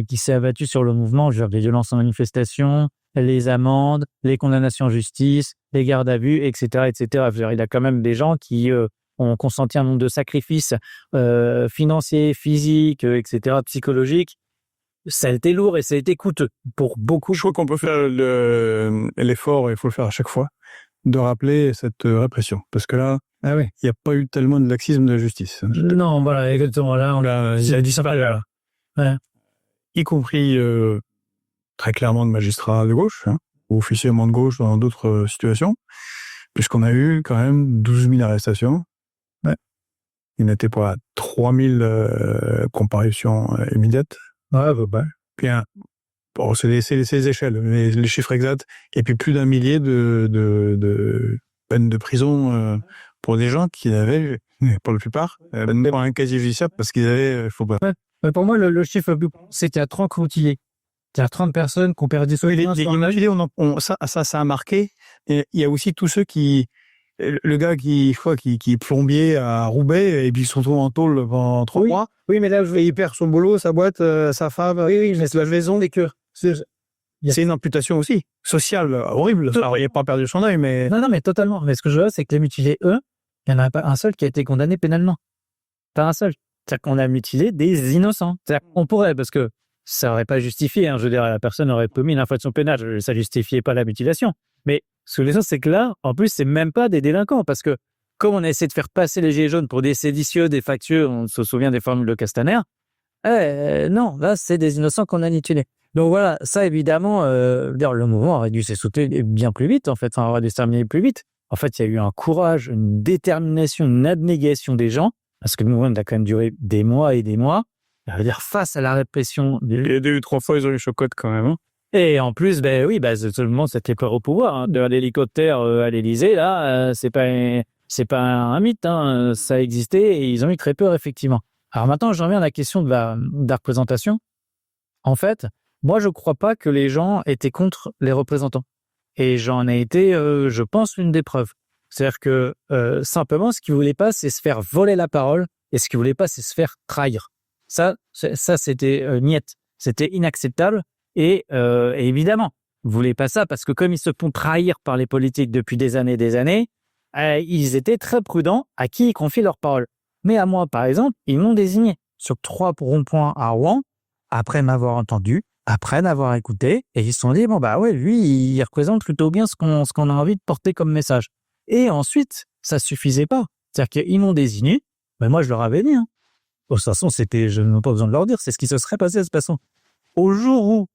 qui s'est abattue sur le mouvement, genre les violences en manifestation, les amendes, les condamnations en justice, les gardes à vue, etc., etc. Il y a quand même des gens qui ont consenti un nombre de sacrifices financiers, physiques, etc., psychologiques. Ça a été lourd et ça a été coûteux pour beaucoup. Je crois qu'on peut faire l'effort, et il faut le faire à chaque fois, de rappeler cette répression. Parce que là, il n'y a pas eu tellement de laxisme de la justice. Non, voilà, exactement. Là, il a dit ça par là. Ouais. Y compris très clairement de magistrats de gauche, hein, ou officiellement de gauche dans d'autres situations, puisqu'on a eu quand même 12 000 arrestations. Ouais. Il n'était pas à 3 000 comparutions immédiates. Ouais. Puis bon, c'est les échelles, mais les chiffres exacts. Et puis plus d'1 millier de peines de prison pour des gens qui avaient, pour la plupart, pour un casier judiciaire parce qu'ils avaient, faut pas. Ouais. Pour moi, le chiffre le plus grand, c'est qu'il y a 30 routiliers. Il y a 30 personnes qui ont perdu son vie. Ça a marqué. Et il y a aussi tous ceux qui, le gars qui est plombier à Roubaix et puis il se retrouve en tôle pendant 3 mois. Oui, mais là, il perd son boulot, sa boîte, sa femme. Oui, mais la maison des cœurs. C'est une amputation aussi, sociale, horrible. Alors, il n'a pas perdu son œil, mais... Non, mais totalement. Mais ce que je veux, c'est que les mutilés, eux, il n'y en a pas un seul qui a été condamné pénalement. Pas un seul. C'est-à-dire qu'on a mutilé des innocents. C'est-à-dire qu'on pourrait, parce que ça n'aurait pas justifié, hein, je veux dire, la personne aurait commis une infraction pénale, ça justifiait pas la mutilation. Mais ce que les choses, c'est que là, en plus, c'est même pas des délinquants, parce que comme on a essayé de faire passer les gilets jaunes pour des séditieux, des factieux, on se souvient des formules de Castaner, non, là, c'est des innocents qu'on a mutilés. Donc voilà, ça évidemment, le mouvement aurait dû s'essouffler bien plus vite, en fait, aurait dû se terminer plus vite. En fait, il y a eu un courage, une détermination, une abnégation des gens, parce que le mouvement a quand même duré des mois et des mois. Ça veut dire face à la répression. Il y a 2 ou 3 fois, ils ont eu chocotte quand même. Hein. Et en plus, tout le monde s'était peur au pouvoir. Hein. De l'hélicoptère à l'Élysée, là, c'est pas un mythe. Hein. Ça existait et ils ont eu très peur, effectivement. Alors maintenant, j'en reviens à la question de la représentation. En fait, moi, je crois pas que les gens étaient contre les représentants. Et j'en ai été, je pense, une des preuves. C'est-à-dire que simplement, ce qu'ils voulaient pas, c'est se faire voler la parole, et ce qu'ils voulaient pas, c'est se faire trahir. Ça c'était niette. C'était inacceptable. Et évidemment, ils voulaient pas ça parce que comme ils se font trahir par les politiques depuis des années, ils étaient très prudents à qui ils confient leur parole. Mais à moi, par exemple, ils m'ont désigné. sur 3 ronds-points à Rouen, après m'avoir entendu, après m'avoir écouté, et ils se sont dit, bon, bah ouais, lui, il représente plutôt bien ce qu'on a envie de porter comme message. Et ensuite, ça suffisait pas. C'est-à-dire qu'ils m'ont désigné, mais moi, je leur avais dit, hein. De toute façon, je n'ai pas besoin de leur dire, c'est ce qui se serait passé de toute façon. Au jour où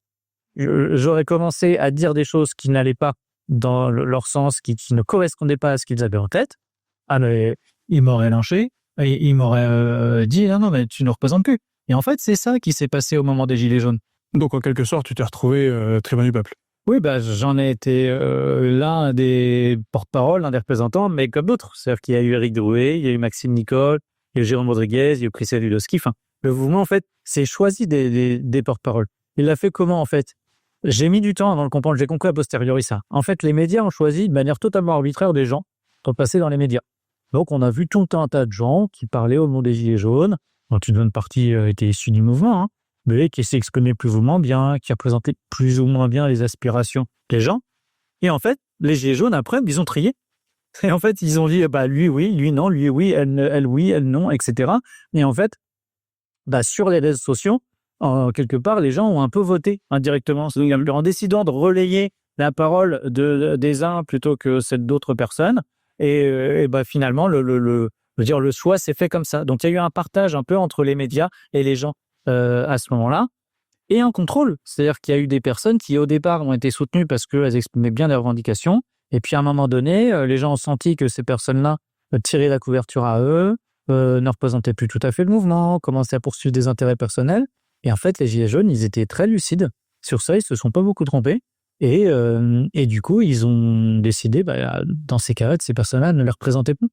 j'aurais commencé à dire des choses qui n'allaient pas dans leur sens, qui ne correspondaient pas à ce qu'ils avaient en tête, mais ils m'auraient lynché, et ils m'auraient dit, non, mais tu ne représentes plus. Et en fait, c'est ça qui s'est passé au moment des Gilets jaunes. Donc, en quelque sorte, tu t'es retrouvé tribun du peuple. Oui, j'en ai été l'un des porte-parole, l'un des représentants, mais comme d'autres. C'est-à-dire qu'il y a eu Éric Drouet, il y a eu Maxime Nicole, il y a eu Jérôme Rodriguez, il y a eu Christian Ludowski. Enfin, le mouvement, en fait, c'est choisi des porte-paroles. Il l'a fait comment, en fait? J'ai mis du temps avant de comprendre, j'ai compris a posteriori ça. En fait, les médias ont choisi de manière totalement arbitraire des gens pour passer dans les médias. Donc, on a vu tout un tas de gens qui parlaient au nom des Gilets jaunes, dont une bonne partie était issue du mouvement, hein, mais qui s'exprimait plus ou moins bien, qui représentait plus ou moins bien les aspirations des gens. Et en fait, les Gilets jaunes, après, ils ont trié. Et en fait, ils ont dit, lui oui, lui non, lui oui, elle oui, elle non, etc. Et en fait, sur les réseaux sociaux, quelque part, les gens ont un peu voté indirectement. Donc, en décidant de relayer la parole des uns plutôt que celle d'autres personnes, et finalement, le choix s'est fait comme ça. Donc, il y a eu un partage un peu entre les médias et les gens à ce moment-là, et un contrôle. C'est-à-dire qu'il y a eu des personnes qui, au départ, ont été soutenues parce qu'elles exprimaient bien des revendications, et puis à un moment donné, les gens ont senti que ces personnes-là tiraient la couverture à eux, ne représentaient plus tout à fait le mouvement, commençaient à poursuivre des intérêts personnels. Et en fait, les Gilets jaunes, ils étaient très lucides sur ça, ils se sont pas beaucoup trompés. Et du coup, ils ont décidé, dans ces cas-là, ces personnes-là ne les représentaient plus.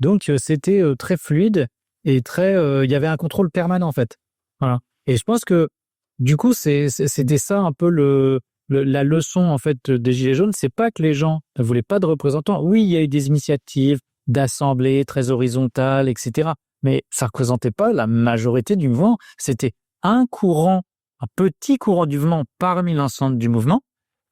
Donc, c'était très fluide et il y avait un contrôle permanent, en fait. Voilà. Et je pense que, du coup, c'était ça un peu la leçon, en fait, des Gilets jaunes. C'est pas que les gens ne voulaient pas de représentants. Oui, il y a eu des initiatives d'assemblées très horizontales, etc. Mais ça représentait pas la majorité du mouvement. C'était un petit courant du mouvement parmi l'ensemble du mouvement,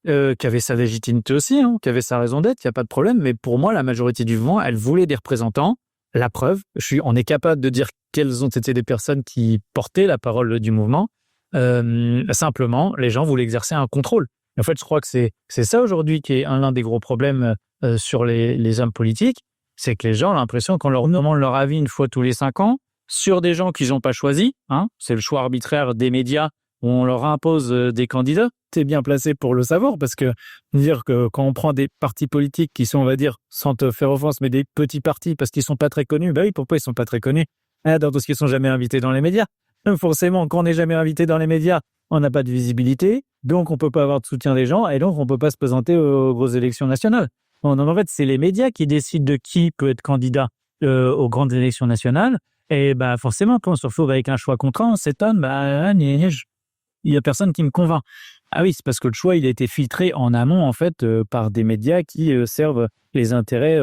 qui avait sa légitimité aussi, hein, qui avait sa raison d'être, il n'y a pas de problème. Mais pour moi, la majorité du mouvement, elle voulait des représentants. La preuve, on est capable de dire quelles ont été les personnes qui portaient la parole du mouvement. Simplement, les gens voulaient exercer un contrôle. En fait, je crois que c'est ça aujourd'hui qui est l'un des gros problèmes sur les hommes politiques, c'est que les gens ont l'impression qu'on leur demande leur avis une fois tous les 5 ans sur des gens qu'ils n'ont pas choisis. Hein, c'est le choix arbitraire des médias où on leur impose des candidats. T'es bien placé pour le savoir, parce que dire que quand on prend des partis politiques qui sont, on va dire, sans te faire offense, mais des petits partis parce qu'ils sont pas très connus, oui, pourquoi ils sont pas très connus? Parce qu'ils sont jamais invités dans les médias. Donc forcément, quand on n'est jamais invité dans les médias, on n'a pas de visibilité, donc on peut pas avoir de soutien des gens, et donc on peut pas se présenter aux grosses élections nationales. En fait, c'est les médias qui décident de qui peut être candidat aux grandes élections nationales, et forcément, quand on se retrouve avec un choix contraint, on s'étonne, il y a personne qui me convainc. Ah oui, c'est parce que le choix, il a été filtré en amont, en fait, par des médias qui servent les intérêts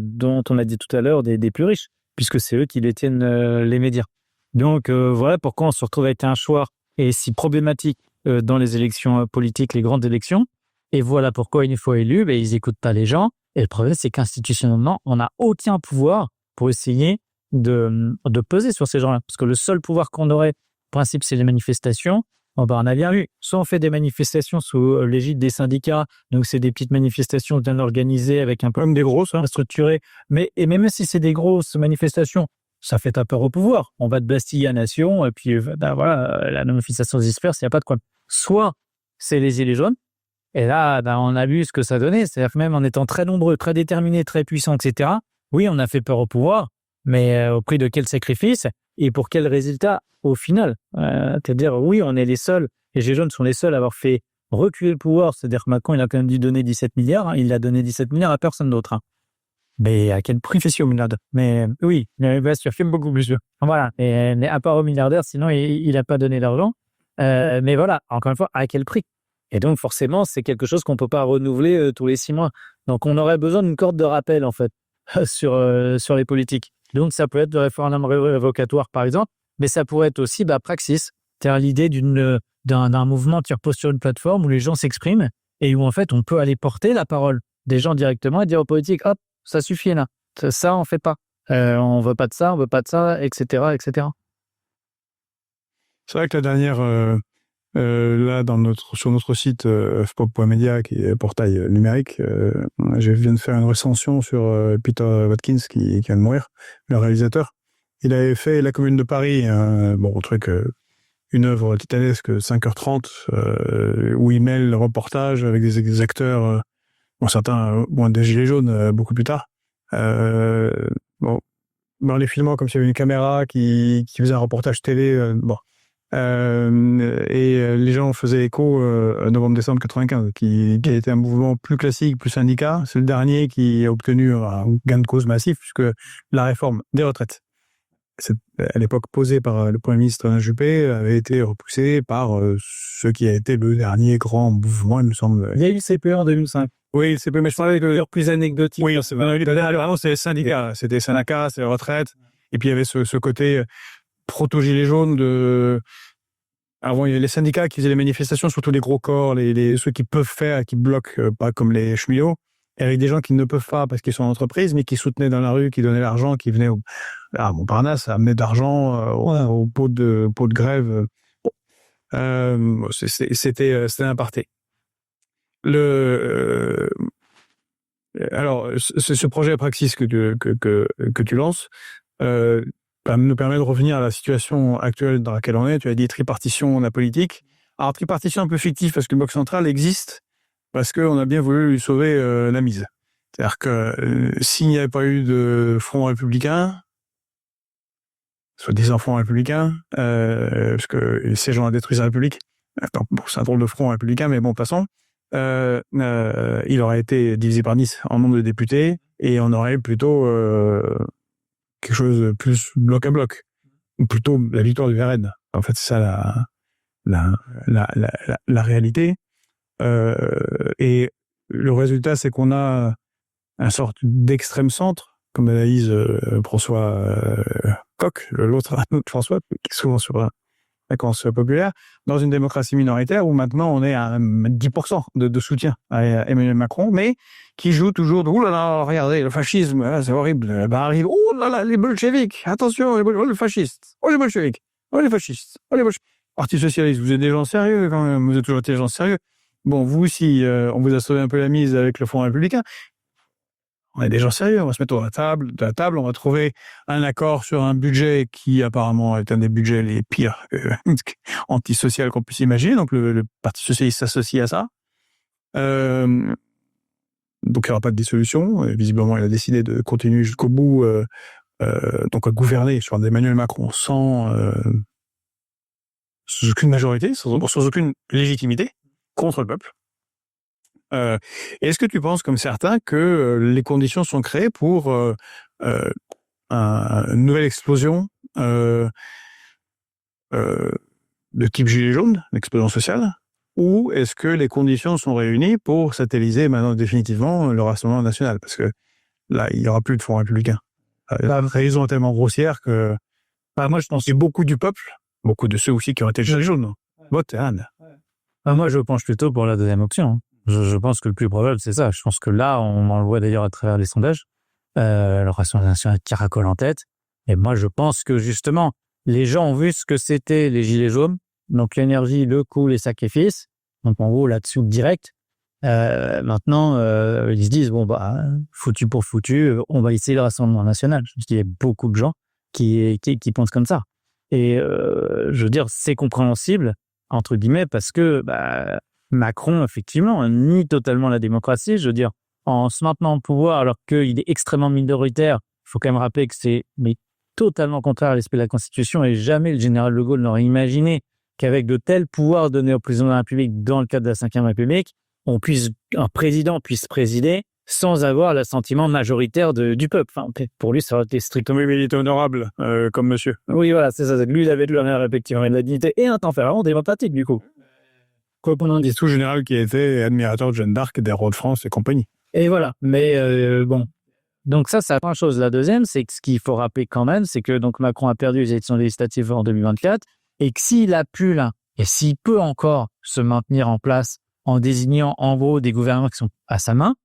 dont on a dit tout à l'heure des plus riches, puisque c'est eux qui détiennent les médias. Donc voilà pourquoi on se retrouve avec un choix et si problématique dans les élections politiques, les grandes élections. Et voilà pourquoi, une fois élus, ils n'écoutent pas les gens. Et le problème, c'est qu'institutionnellement, on n'a aucun pouvoir pour essayer de peser sur ces gens-là. Parce que le seul pouvoir qu'on aurait, en principe, c'est les manifestations. On a bien vu, soit on fait des manifestations sous l'égide des syndicats, donc c'est des petites manifestations bien organisées avec un peu Comme des grosses, hein. structurées, mais même si c'est des grosses manifestations, ça fait ta peur au pouvoir. On va de Bastille à Nation, et puis voilà, la manifestation se disperse, il n'y a pas de quoi. Soit c'est les Gilets jaunes, et là, on a vu ce que ça donnait, c'est-à-dire que même en étant très nombreux, très déterminés, très puissants, etc., oui, on a fait peur au pouvoir, mais au prix de quel sacrifice et pour quel résultat au final? C'est-à-dire, oui, on est les seuls, et les Gilets jaunes sont les seuls à avoir fait reculer le pouvoir, c'est-à-dire que Macron, il a quand même dû donner 17 milliards, hein, il a donné 17 milliards à personne d'autre. Hein. Mais à quel prix fait-il au milliardaire? Mais oui, bien sûr, film beaucoup plus sûr. Voilà, mais à part au milliardaire, sinon il n'a pas donné d'argent. Mais voilà, encore une fois, à quel prix? Et donc forcément, c'est quelque chose qu'on ne peut pas renouveler tous les 6 mois. Donc on aurait besoin d'une corde de rappel, en fait, sur les politiques. Donc ça peut être le référendum révocatoire, par exemple, mais ça pourrait être aussi praxis. C'est-à-dire l'idée d'un mouvement qui repose sur une plateforme où les gens s'expriment et où en fait on peut aller porter la parole des gens directement et dire aux politiques, hop, ça suffit là, ça on fait pas, on veut pas de ça, etc., etc. C'est vrai que la dernière, là, sur notre site fpop.media, qui est un portail numérique, je viens de faire une recension sur Peter Watkins, qui vient de mourir, le réalisateur. Il avait fait La Commune de Paris, une œuvre titanesque, 5h30, où il mêle le reportage avec des acteurs, certains, des Gilets jaunes, beaucoup plus tard. En les filmant comme s'il y avait une caméra qui faisait un reportage télé, les gens faisaient écho à novembre-décembre 95, qui a été un mouvement plus classique, plus syndicat. C'est le dernier qui a obtenu un gain de cause massif, puisque la réforme des retraites, à l'époque posée par le Premier ministre Alain Juppé, avait été repoussée par ce qui a été le dernier grand mouvement, il me semble. Il y a eu le CPE en 2005. Oui, le CPE, mais je parlais de plus anecdotique. Oui, vraiment, c'est les syndicats. C'était les syndicats, c'est les retraites. Et puis, il y avait ce côté proto-gilets jaunes avant, il y avait les syndicats qui faisaient les manifestations, surtout les gros corps, ceux qui peuvent faire, qui bloquent, pas comme les cheminots. Et avec des gens qui ne peuvent pas parce qu'ils sont en entreprise, mais qui soutenaient dans la rue, qui donnaient l'argent, qui venaient à Montparnasse, à amener d'argent au pot de grève. C'était un aparté. Alors, ce projet Praxis que tu lances nous permet de revenir à la situation actuelle dans laquelle on est. Tu as dit tripartition de la politique. Alors, tripartition un peu fictive parce que le Bloc central existe parce qu'on a bien voulu lui sauver la mise. C'est-à-dire que s'il n'y avait pas eu de front républicain, soit des enfants républicains, parce que ces gens ont détruit la République. Attends, c'est un drôle de front républicain, mais bon, passons. Il aurait été divisé par 10 en nombre de députés et on aurait plutôt quelque chose de plus bloc à bloc, ou plutôt la victoire du RN. En fait, c'est ça la réalité. Et le résultat, c'est qu'on a une sorte d'extrême centre, comme analyse François Koch, l'autre François, qui est souvent sur la conscience populaire, dans une démocratie minoritaire où maintenant on est à 10% de soutien à Emmanuel Macron, mais qui joue toujours de « Ouh là là, regardez, le fascisme, c'est horrible, arrive, oh là là, les bolcheviks, attention, les fascistes, oh les bolcheviks, oh les fascistes, oh les bolcheviks. » Parti socialiste, vous êtes des gens sérieux quand même, vous êtes toujours des gens sérieux. Bon, vous aussi, on vous a sauvé un peu la mise avec le Front républicain. On est des gens sérieux, on va se mettre de la table, on va trouver un accord sur un budget qui apparemment est un des budgets les pires antisociaux qu'on puisse imaginer. Donc le Parti socialiste s'associe à ça. Donc il n'y aura pas de dissolution. Et visiblement, il a décidé de continuer jusqu'au bout, donc à gouverner sur Emmanuel Macron sans aucune majorité, sans aucune légitimité contre le peuple. Est-ce que tu penses, comme certains, que les conditions sont créées pour une nouvelle explosion de type gilet jaune, l'explosion sociale, ou est-ce que les conditions sont réunies pour satelliser maintenant définitivement le Rassemblement national? Parce que là, il n'y aura plus de Front républicain. La raison est tellement grossière que moi, je pense que beaucoup du peuple, beaucoup de ceux aussi qui ont été gilets jaunes, votent Anne. Moi, je penche plutôt pour la deuxième option. Je pense que le plus probable, c'est ça. Je pense que là, on le voit d'ailleurs à travers les sondages, le Rassemblement national caracole en tête. Et moi, je pense que justement, les gens ont vu ce que c'était les gilets jaunes. Donc, l'énergie, le coût, les sacrifices. Donc, en gros, là-dessus, direct. Maintenant, ils se disent, foutu pour foutu, on va essayer le Rassemblement national. Je pense qu'il y a beaucoup de gens qui pensent comme ça. Et je veux dire, c'est compréhensible, entre guillemets, parce que Macron, effectivement, nie totalement la démocratie. Je veux dire, en se maintenant au pouvoir, alors qu'il est extrêmement minoritaire, il faut quand même rappeler que c'est totalement contraire à l'esprit de la Constitution et jamais le général de Gaulle n'aurait imaginé qu'avec de tels pouvoirs donnés au président de la République dans le cadre de la Ve République, un président puisse présider sans avoir l'assentiment majoritaire du peuple. Enfin, pour lui, ça aurait été strictement... Oui, mais il était honorable, comme monsieur. Oui, voilà, c'est ça. Lui, il avait de l'honneur, effectivement, et de la dignité, et un tempérament démocratique, du coup. Correspondant du sous-général qui était admirateur de Jeanne d'Arc, des rois de France et compagnie. Et voilà. Mais bon. Donc ça, c'est la première chose. La deuxième, c'est que ce qu'il faut rappeler quand même, c'est que donc Macron a perdu les élections législatives en 2024 et que s'il a pu là, et s'il peut encore se maintenir en place en désignant en gros des gouvernements qui sont à sa main,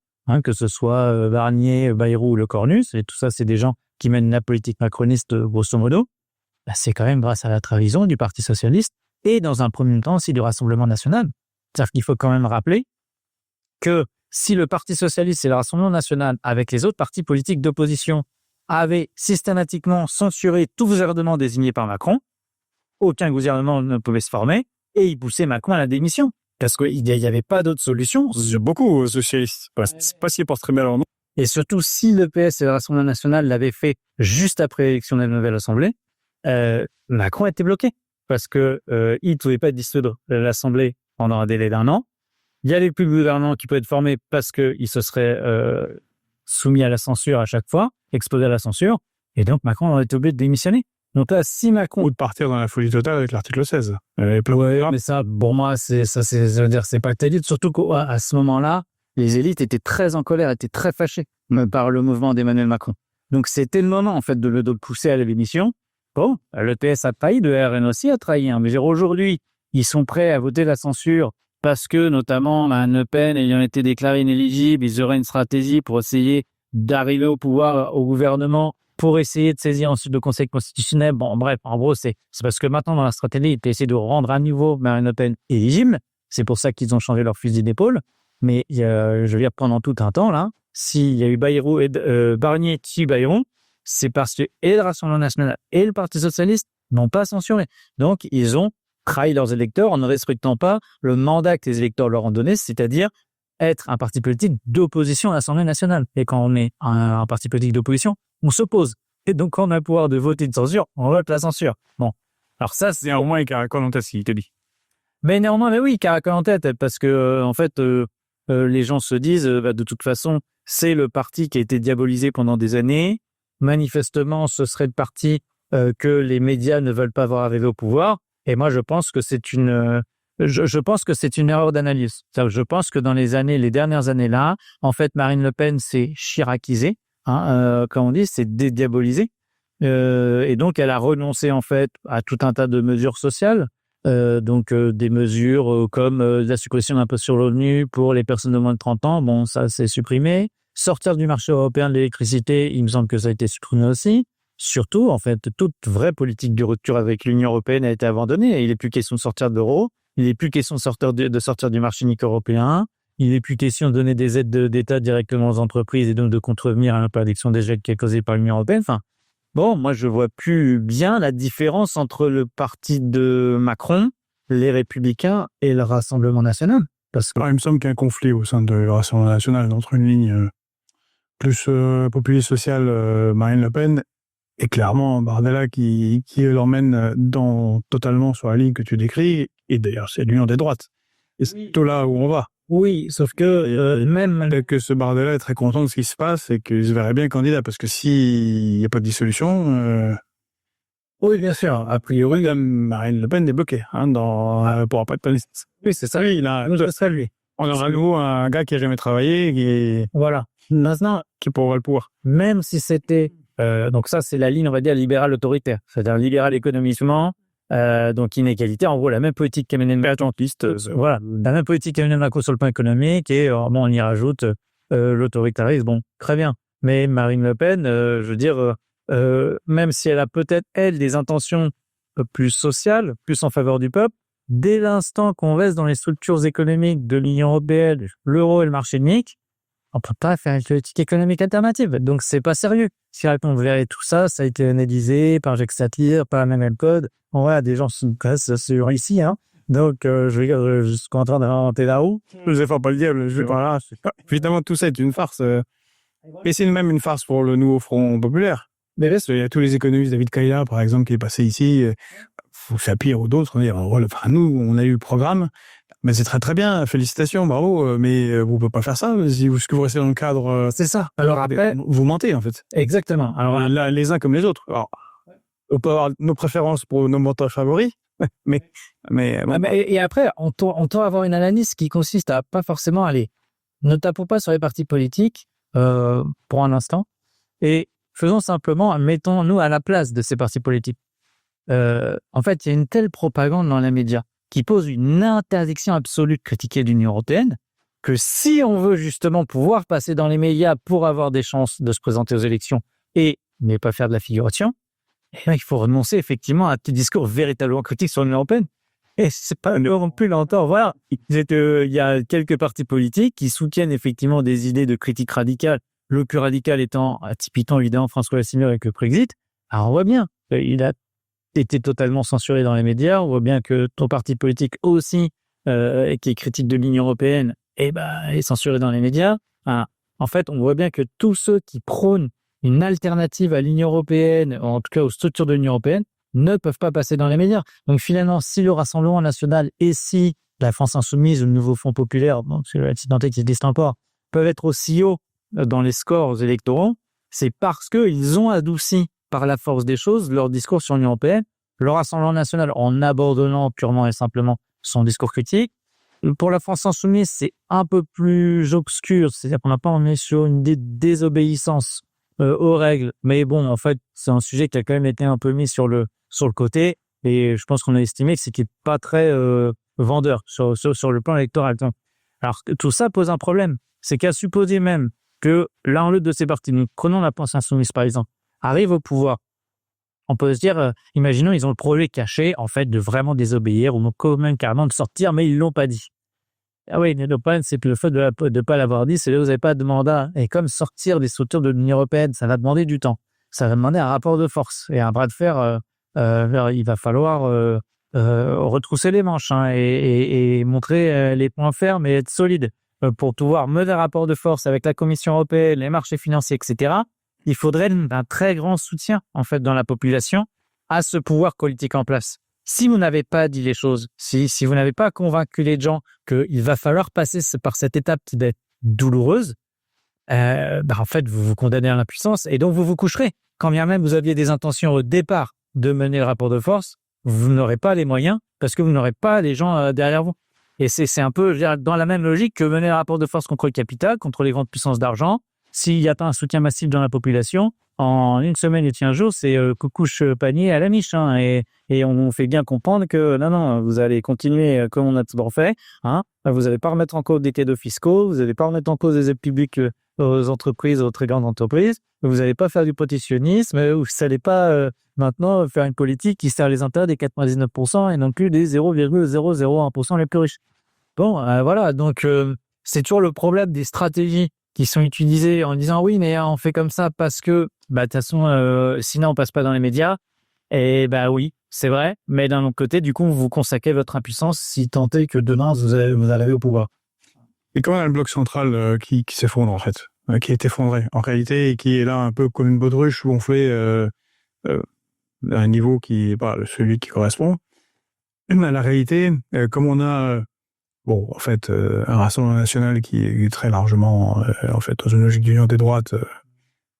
que ce soit Barnier, Bayrou ou Le Cornus, et tout ça, c'est des gens qui mènent la politique macroniste grosso modo, c'est quand même grâce à la trahison du Parti socialiste et dans un premier temps aussi du Rassemblement national. C'est-à-dire qu'il faut quand même rappeler que si le Parti socialiste et le Rassemblement national, avec les autres partis politiques d'opposition, avaient systématiquement censuré tout gouvernement désigné par Macron, aucun gouvernement ne pouvait se former et ils poussaient Macron à la démission. Parce qu'il n'y avait pas d'autre solution. C'est beaucoup socialistes. C'est pas si porte très bien leur nom. Et surtout, si le PS et le Rassemblement national l'avaient fait juste après l'élection de la nouvelle Assemblée, Macron était bloqué. Parce que il ne pouvait pas dissoudre l'Assemblée pendant un délai d'1 an. Il n'y avait plus de gouvernement qui pouvait être formé parce qu'il se serait soumis à la censure à chaque fois, exposé à la censure. Et donc, Macron aurait été obligé de démissionner. Donc là, si Macron... Ou de partir dans la folie totale avec l'article 16. Mais ça, pour moi, c'est pas terrible. Surtout qu'à ce moment-là, les élites étaient très en colère, étaient très fâchées par le mouvement d'Emmanuel Macron. Donc, c'était le moment, en fait, de le pousser à la démission. Bon, le PS a trahi, le RN aussi a trahi. Mais aujourd'hui, ils sont prêts à voter la censure parce que, notamment, Marine Le Pen ayant été déclarée inéligible, ils auraient une stratégie pour essayer d'arriver au pouvoir, au gouvernement, pour essayer de saisir ensuite le Conseil constitutionnel. Bon, bref, en gros, c'est parce que maintenant, dans la stratégie, ils étaient essayés de rendre à nouveau Marine Le Pen éligible. C'est pour ça qu'ils ont changé leur fusil d'épaule. Mais je veux dire, pendant tout un temps, là, s'il y a eu Bayrou et Barnier qui Bayrou, c'est parce que et le Rassemblement national et le Parti socialiste n'ont pas censuré. Donc, ils ont trahi leurs électeurs en ne respectant pas le mandat que les électeurs leur ont donné, c'est-à-dire être un parti politique d'opposition à l'Assemblée nationale. Et quand on est un parti politique d'opposition, on s'oppose. Et donc, quand on a le pouvoir de voter de censure, on vote la censure. Bon. Alors ça, c'est au moins caracole en tête, il te dit. Mais néanmoins, mais oui, caracole en tête, parce que, en fait, les gens se disent, de toute façon, c'est le parti qui a été diabolisé pendant des années. Manifestement, ce serait le parti que les médias ne veulent pas voir arriver au pouvoir. Et moi, je pense que c'est une erreur d'analyse. Je pense que dans les dernières années là, en fait, Marine Le Pen s'est chiracisée, comme on dit, c'est dédiabolisée. Et donc, elle a renoncé en fait à tout un tas de mesures sociales. Des mesures comme la suppression de l'impôt sur le revenu pour les personnes de moins de 30 ans. Bon, ça, c'est supprimé. Sortir du marché européen de l'électricité, il me semble que ça a été supprimé aussi. Surtout, en fait, toute vraie politique de rupture avec l'Union européenne a été abandonnée. Il n'est plus question de sortir de l'euro. Il n'est plus question de sortir du marché unique européen. Il n'est plus question de donner des aides d'État directement aux entreprises et donc de contrevenir à l'interdiction des aides qui est causée par l'Union européenne. Enfin, bon, moi, je vois plus bien la différence entre le parti de Macron, les Républicains et le Rassemblement national. Parce que... il me semble qu'il y a un conflit au sein du Rassemblement national entre une ligne plus populiste sociale, Marine Le Pen, et clairement Bardella qui l'emmène totalement sur la ligne que tu décris. Et d'ailleurs, c'est l'union des droites. Et c'est plutôt là où on va. Oui, sauf que même... Que ce Bardella est très content de ce qui se passe et qu'il se verrait bien candidat, parce que s'il n'y a pas de dissolution... Oui, bien sûr. A priori, Marine Le Pen est bloquée pour pas être paniste. Oui, c'est ça. Oui, ce serait lui. On aura à nouveau un gars qui n'a jamais travaillé, Voilà. Maintenant, qui pourra le pouvoir. Même si c'était... donc ça, c'est la ligne, on va dire, libérale autoritaire. C'est-à-dire libéral économiquement, donc inégalité. En gros, la même politique qu'Emmanuel Macron. Voilà. La même politique qu'Emmanuel Macron sur le plan économique et on y rajoute l'autoritarisme. Bon, très bien. Mais Marine Le Pen, je veux dire, même si elle a peut-être, elle, des intentions plus sociales, plus en faveur du peuple, dès l'instant qu'on reste dans les structures économiques de l'Union européenne, l'euro et le marché unique, on peut pas faire une politique économique alternative. Donc, c'est pas sérieux. Si on verrait tout ça, ça a été analysé par Jacques Satir, par Emmanuel Code. On voit des gens se sur ici, Donc, je suis en train d'inventer la roue. Je ne pas le diable. Voilà. Évidemment, tout ça est une farce. Et c'est même une farce pour le nouveau Front populaire. Mais il y a tous les économistes, David Kayla, par exemple, qui est passé ici, Sapir ou d'autres. Nous, on a eu le programme. Mais c'est très très bien, félicitations, bravo, mais vous ne pouvez pas faire ça si vous restez dans le cadre... C'est ça. Alors après... Vous mentez, en fait. Exactement. Alors là, les uns comme les autres. Alors, on peut avoir nos préférences pour nos menteurs favoris, mais et après, on doit avoir une analyse qui consiste à pas forcément aller... Ne tapons pas sur les partis politiques pour un instant, et faisons simplement, mettons-nous à la place de ces partis politiques. En fait, il y a une telle propagande dans les médias qui pose une interdiction absolue de critiquer l'Union européenne, que si on veut justement pouvoir passer dans les médias pour avoir des chances de se présenter aux élections et ne pas faire de la figuration, Et là, il faut renoncer effectivement à un petit discours véritablement critique sur l'Union européenne. Et c'est pas non plus longtemps. Voilà, il y a quelques partis politiques qui soutiennent effectivement des idées de critique radicale. Le plus radical étant, typiquement évidemment, François Asselineau avec le Brexit. Alors on voit bien, il a été totalement censuré dans les médias. On voit bien que ton parti politique aussi, qui est critique de l'Union européenne, est censuré dans les médias. En fait, on voit bien que tous ceux qui prônent une alternative à l'Union européenne, en tout cas aux structures de l'Union européenne, ne peuvent pas passer dans les médias. Donc finalement, si le Rassemblement national et si la France insoumise ou le nouveau Front populaire, bon, c'est le tant qui existe encore, peuvent être aussi hauts dans les scores électoraux, c'est parce qu'ils ont adouci par la force des choses leur discours sur l'Union européenne, le Rassemblement national en abandonnant purement et simplement son discours critique. Pour la France insoumise, c'est un peu plus obscur, c'est-à-dire qu'on n'a pas emmené sur une désobéissance aux règles, mais bon, en fait, c'est un sujet qui a quand même été un peu mis sur le côté, et je pense qu'on a estimé que c'était pas très vendeur sur le plan électoral. Alors, tout ça pose un problème, c'est qu'à supposer même que l'un ou l'autre de ces partis, nous prenons la France insoumise par exemple, arrive au pouvoir, on peut se dire, imaginons, ils ont le projet caché, en fait, de vraiment désobéir, ou même carrément de sortir, mais ils l'ont pas dit. Ah oui, le problème, c'est que le fait de pas l'avoir dit, c'est que vous n'avez pas de mandat. Et comme sortir des structures de l'Union européenne, ça va demander du temps. Ça va demander un rapport de force et un bras de fer. Il va falloir retrousser les manches et montrer les points fermes et être solide pour pouvoir mener un rapport de force avec la Commission européenne, les marchés financiers, etc. Il faudrait un très grand soutien, en fait, dans la population à ce pouvoir politique en place. Si vous n'avez pas dit les choses, si vous n'avez pas convaincu les gens qu'il va falloir passer par cette étape qui va être douloureuse, en fait, vous vous condamnez à l'impuissance et donc vous vous coucherez. Quand bien même vous aviez des intentions au départ de mener le rapport de force, vous n'aurez pas les moyens parce que vous n'aurez pas les gens derrière vous. Et c'est un peu, je veux dire, dans la même logique que mener le rapport de force contre le capital, contre les grandes puissances d'argent. S'il n'y a pas un soutien massif dans la population, en une semaine et 15 jours, c'est coucouche panier à la miche. Et on fait bien comprendre que non, vous allez continuer comme on a toujours fait. Vous n'allez pas remettre en cause des cadeaux fiscaux, vous n'allez pas remettre en cause des aides publiques aux entreprises, aux très grandes entreprises. Vous n'allez pas faire du protectionnisme, vous n'allez pas maintenant faire une politique qui sert les intérêts des 99% et non plus des 0,001% les plus riches. Bon, voilà, donc c'est toujours le problème des stratégies qui sont utilisées en disant oui, mais on fait comme ça parce que de toute façon, sinon on passe pas dans les médias. Et oui, c'est vrai, mais d'un autre côté, du coup, vous consacrez votre impuissance si tant est que demain vous arrivez au pouvoir. Et comment on a le bloc central qui s'effondre en fait, qui est effondré en réalité et qui est là un peu comme une baudruche gonflée à un niveau qui n'est pas celui qui correspond. À la réalité, comme on a en fait, un Rassemblement national qui est très largement en fait dans une logique d'union des droites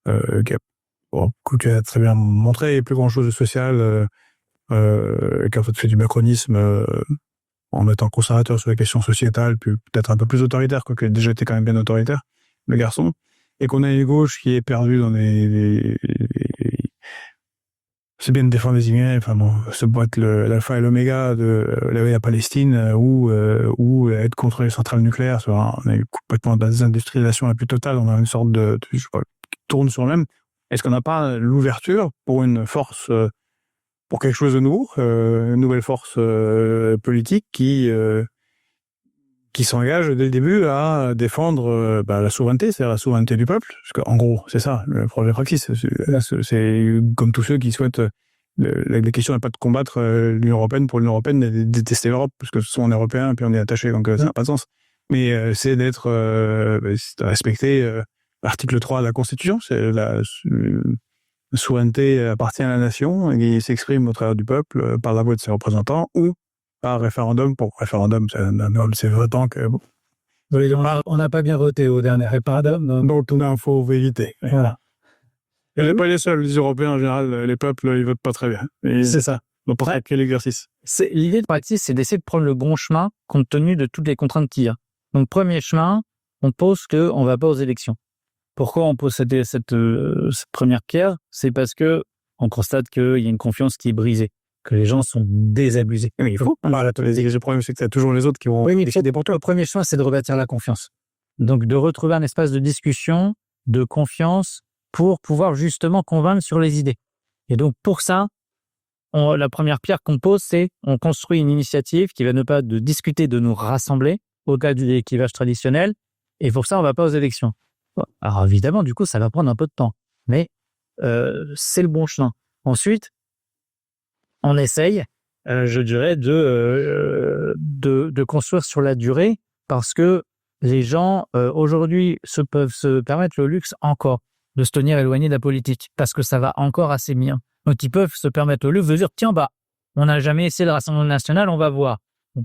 qui a très bien montré plus grand chose de social, qui a en fait fait du macronisme en étant conservateur sur la question sociétale, puis peut-être un peu plus autoritaire, quoique il a déjà été quand même bien autoritaire, le garçon, et qu'on a une gauche qui est perdue dans c'est bien de défendre les immigrés, enfin bon, ça peut être l'alpha et l'oméga de la Palestine ou être contre les centrales nucléaires. On a eu complètement de la désindustrialisation la plus totale, on a une sorte de je sais pas, qui tourne sur le même. Est-ce qu'on n'a pas l'ouverture pour une force, pour quelque chose de nouveau, une nouvelle force politique qui s'engage dès le début à défendre la souveraineté, c'est-à-dire la souveraineté du peuple, parce qu'en gros, c'est ça, le projet praxis. C'est comme tous ceux qui souhaitent... La question n'est pas de combattre l'Union européenne pour l'Union européenne, mais de détester l'Europe, parce que on est européen, puis on est attaché, donc ça n'a pas de sens. Mais c'est d'être... de respecter l'article 3 de la Constitution, c'est la souveraineté appartient à la nation, et qui s'exprime au travers du peuple, par la voix de ses représentants, ou par référendum. Pour référendum, c'est votant que... Bon. Oui, on n'a pas bien voté au dernier référendum. Donc, tout il faut éviter. Voilà. Et on n'est pas les seuls, les Européens en général, les peuples, ils votent pas très bien. C'est ça. Donc, pour quel exercice? L'idée de pratique, c'est d'essayer de prendre le bon chemin compte tenu de toutes les contraintes qu'il y a. Donc, premier chemin, on pose qu'on ne va pas aux élections. Pourquoi on pose cette première pierre? C'est parce que on constate qu'il y a une confiance qui est brisée, que les gens sont désabusés. Mais il faut. Le problème, c'est que c'est toujours les autres qui vont décider pour toi. Le premier chemin, c'est de rebâtir la confiance. Donc, de retrouver un espace de discussion, de confiance, pour pouvoir justement convaincre sur les idées. Et donc, pour ça, la première pierre qu'on pose, c'est on construit une initiative qui va ne pas de discuter, de nous rassembler au-delà du clivage traditionnel. Et pour ça, on va pas aux élections. Alors évidemment, du coup, ça va prendre un peu de temps. Mais c'est le bon chemin. Ensuite, on essaye, je dirais, de construire sur la durée parce que les gens, aujourd'hui, peuvent se permettre le luxe encore de se tenir éloignés de la politique parce que ça va encore assez bien. Donc, ils peuvent se permettre le luxe de dire, tiens, on n'a jamais essayé le Rassemblement national, on va voir. Bon,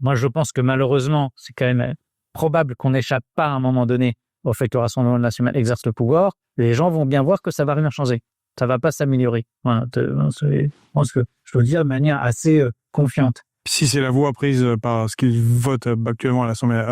moi, je pense que malheureusement, c'est quand même probable qu'on n'échappe pas à un moment donné au fait que le Rassemblement national exerce le pouvoir. Les gens vont bien voir que ça va rien changer. Ça va pas s'améliorer. Voilà, je pense que je peux le dire de manière assez confiante. Si c'est la voie prise par ce qu'ils votent actuellement à l'Assemblée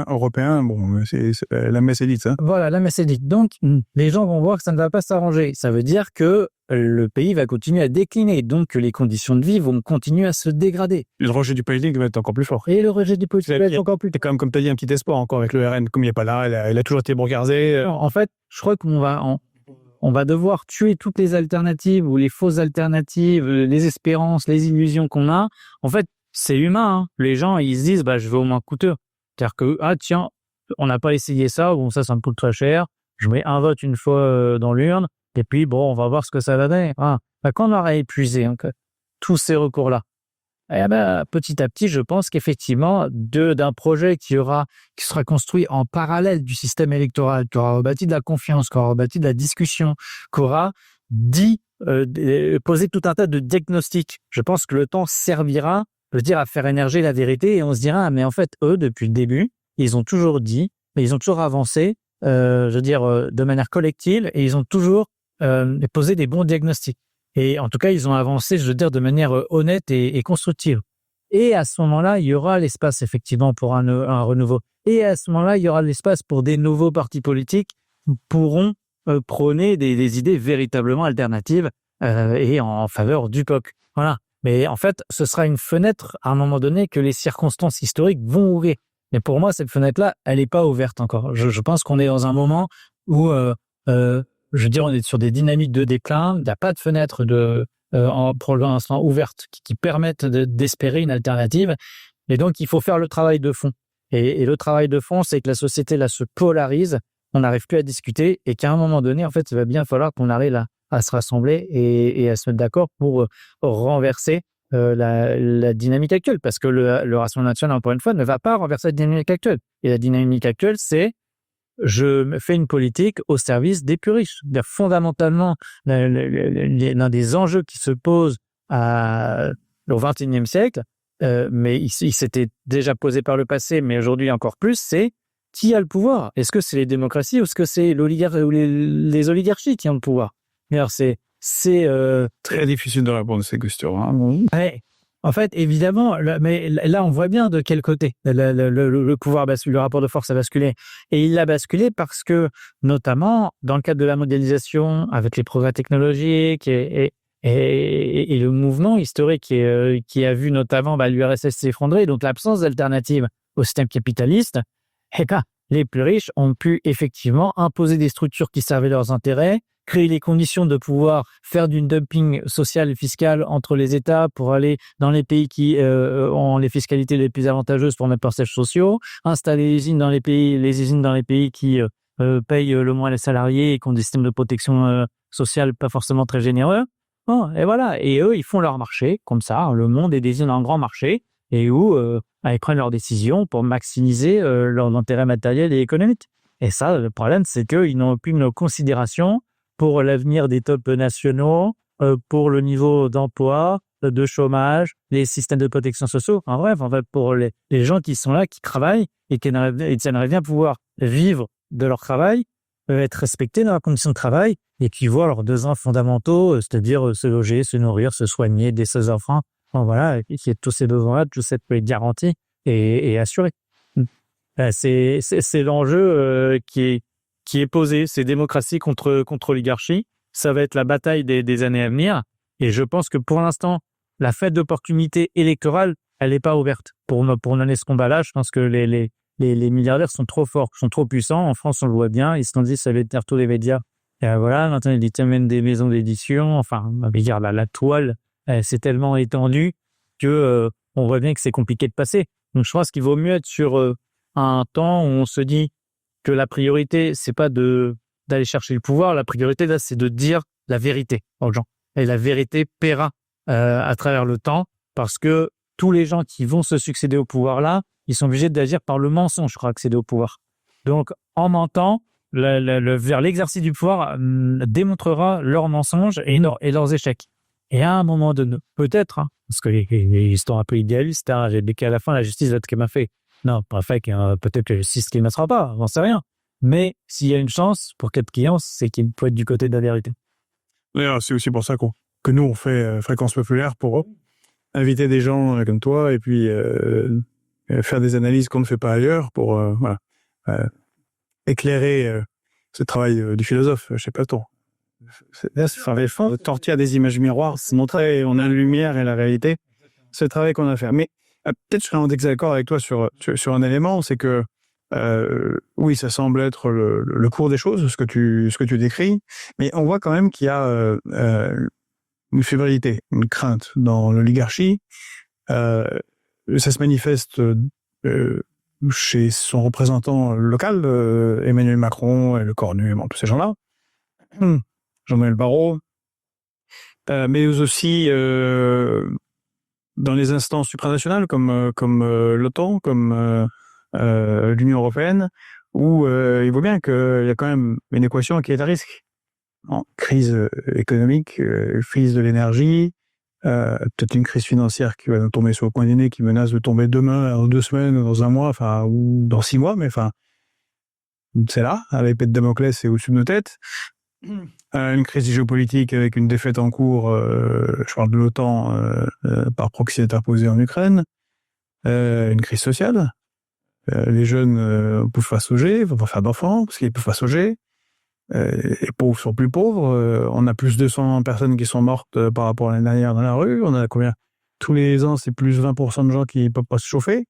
européenne, bon, c'est la messe est dite. Hein. Voilà, la messe est dite. Donc, les gens vont voir que ça ne va pas s'arranger. Ça veut dire que le pays va continuer à décliner, donc que les conditions de vie vont continuer à se dégrader. Le rejet du politique va être encore plus fort. Et le rejet du politique va être encore plus fort. C'est quand même, comme tu as dit, un petit espoir encore avec le RN. Comme il n'est pas là, il a toujours été brancardé. En fait, je crois qu'on va devoir tuer toutes les alternatives ou les fausses alternatives, les espérances, les illusions qu'on a. En fait, c'est humain. Hein. Les gens, ils se disent, je vais au moins coûteux. C'est-à-dire que, tiens, on n'a pas essayé ça, bon, ça me coûte très cher. Je mets un vote une fois dans l'urne, et puis, on va voir ce que ça va donner. Quand on aura épuisé tous ces recours-là, petit à petit, je pense qu'effectivement, d'un projet qui sera construit en parallèle du système électoral, qui aura rebâti de la confiance, qui aura rebâti de la discussion, qui aura posé tout un tas de diagnostics. Je pense que le temps servira, à faire émerger la vérité et on se dira, mais en fait, eux, depuis le début, ils ont toujours dit, mais ils ont toujours avancé, de manière collective et ils ont toujours posé des bons diagnostics. Et en tout cas, ils ont avancé, de manière honnête et constructive. Et à ce moment-là, il y aura l'espace effectivement pour un renouveau. Et à ce moment-là, il y aura l'espace pour des nouveaux partis politiques qui pourront prôner des idées véritablement alternatives et en faveur du peuple. Voilà. Mais en fait, ce sera une fenêtre à un moment donné que les circonstances historiques vont ouvrir. Mais pour moi, cette fenêtre-là, elle n'est pas ouverte encore. Je pense qu'on est dans un moment où on est sur des dynamiques de déclin. Il n'y a pas de fenêtre pour l'instant ouverte qui permettent d'espérer une alternative. Et donc, il faut faire le travail de fond. Et le travail de fond, c'est que la société là se polarise. On n'arrive plus à discuter et qu'à un moment donné, en fait, il va bien falloir qu'on arrive à se rassembler et à se mettre d'accord pour renverser la dynamique actuelle. Parce que le Rassemblement national, encore une fois, ne va pas renverser la dynamique actuelle. Et la dynamique actuelle, c'est je fais une politique au service des plus riches. Fondamentalement, l'un des enjeux qui se posent au XXIe siècle, mais il s'était déjà posé par le passé, mais aujourd'hui encore plus, c'est qui a le pouvoir? Est-ce que c'est les démocraties ou est-ce que c'est les oligarchies qui ont le pouvoir? Alors c'est très difficile de répondre à ces questions. Hein. Ouais. En fait, évidemment, mais là, on voit bien de quel côté le pouvoir bascule, le rapport de force a basculé. Et il a basculé parce que, notamment, dans le cadre de la mondialisation, avec les progrès technologiques et le mouvement historique qui a vu notamment l'URSS s'effondrer, donc l'absence d'alternative au système capitaliste, les plus riches ont pu effectivement imposer des structures qui servaient leurs intérêts, créer les conditions de pouvoir faire du dumping social et fiscal entre les États pour aller dans les pays qui ont les fiscalités les plus avantageuses pour mettre leurs sièges sociaux, installer les usines dans les pays qui payent le moins les salariés et qui ont des systèmes de protection sociale pas forcément très généreux. Bon, et voilà. Et eux, ils font leur marché, comme ça. Le monde est désigné un grand marché et où ils prennent leurs décisions pour maximiser leur intérêt matériel et économique. Et ça, le problème, c'est qu'ils n'ont aucune considération pour l'avenir des tops nationaux, pour le niveau d'emploi, de chômage, les systèmes de protection sociale. En bref, pour les gens qui sont là, qui travaillent et qui aimeraient bien pouvoir vivre de leur travail, être respectés dans leurs conditions de travail et qui voient leurs besoins fondamentaux, c'est-à-dire se loger, se nourrir, se soigner, aider ses enfants. Bon, voilà, et qu'il y ait tous ces besoins-là, tout ça peut être garanti et assuré. C'est l'enjeu qui est posé, c'est démocratie contre oligarchie. Ça va être la bataille des années à venir. Et je pense que pour l'instant, la fête d'opportunité électorale, elle n'est pas ouverte. Pour mener ce combat-là, je pense que les milliardaires sont trop forts, sont trop puissants. En France, on le voit bien. Ils se sont dit, ça va être tous les médias Et voilà, maintenant, ils détiennent des maisons d'édition. Enfin, on va dire, la toile, c'est tellement étendu que on voit bien que c'est compliqué de passer. Donc, je pense qu'il vaut mieux être sur un temps où on se dit que la priorité, c'est pas d'aller chercher le pouvoir. La priorité, là, c'est de dire la vérité aux gens. Et la vérité paiera à travers le temps, parce que tous les gens qui vont se succéder au pouvoir là, ils sont obligés d'agir par le mensonge pour accéder au pouvoir. Donc, en mentant, vers l'exercice du pouvoir démontrera leurs mensonges et leurs échecs. Et à un moment donné, peut-être, hein, parce qu'ils sont un peu idéalistes, hein, j'ai dit qu'à la fin, la justice va être ce qu'elle m'a fait. Non, pas fait, peut-être que la justice ne mettra pas, j'en sais rien. Mais s'il y a une chance pour quatre clients, c'est qu'il faut être du côté de la vérité. D'ailleurs, c'est aussi pour ça que nous, on fait Fréquence Populaire pour inviter des gens comme toi et puis faire des analyses qu'on ne fait pas ailleurs pour éclairer ce travail du philosophe chez Platon. Sortir des images miroirs, c'est montrer on a la lumière et la réalité. C'est le travail qu'on a à faire. Mais peut-être je serais en désaccord avec toi sur un élément, c'est que oui, ça semble être le cours des choses, ce que tu décris, mais on voit quand même qu'il y a une fébrilité, une crainte dans l'oligarchie. Ça se manifeste chez son représentant local, Emmanuel Macron et Le Cornu, tous ces gens-là. Jean-Noël Barrot, mais aussi dans les instances supranationales comme l'OTAN, comme l'Union européenne, où il voit bien qu'il y a quand même une équation qui est à risque. Crise économique, crise de l'énergie, peut-être une crise financière qui va nous tomber sur le coin du nez, qui menace de tomber demain, dans 2 semaines, dans 1 mois, ou dans 6 mois, mais c'est là, à l'épée de Damoclès, c'est au-dessus de nos têtes. Une crise géopolitique avec une défaite en cours, je parle de l'OTAN, par proxy interposé en Ukraine. Une crise sociale. Les jeunes ne peuvent pas sauger, ne peuvent pas faire d'enfants, parce qu'ils ne peuvent pas sauger. Les pauvres sont plus pauvres. On a plus de 200 personnes qui sont mortes par rapport à l'année dernière dans la rue. On a combien? Tous les ans, c'est plus 20% de gens qui ne peuvent pas se chauffer.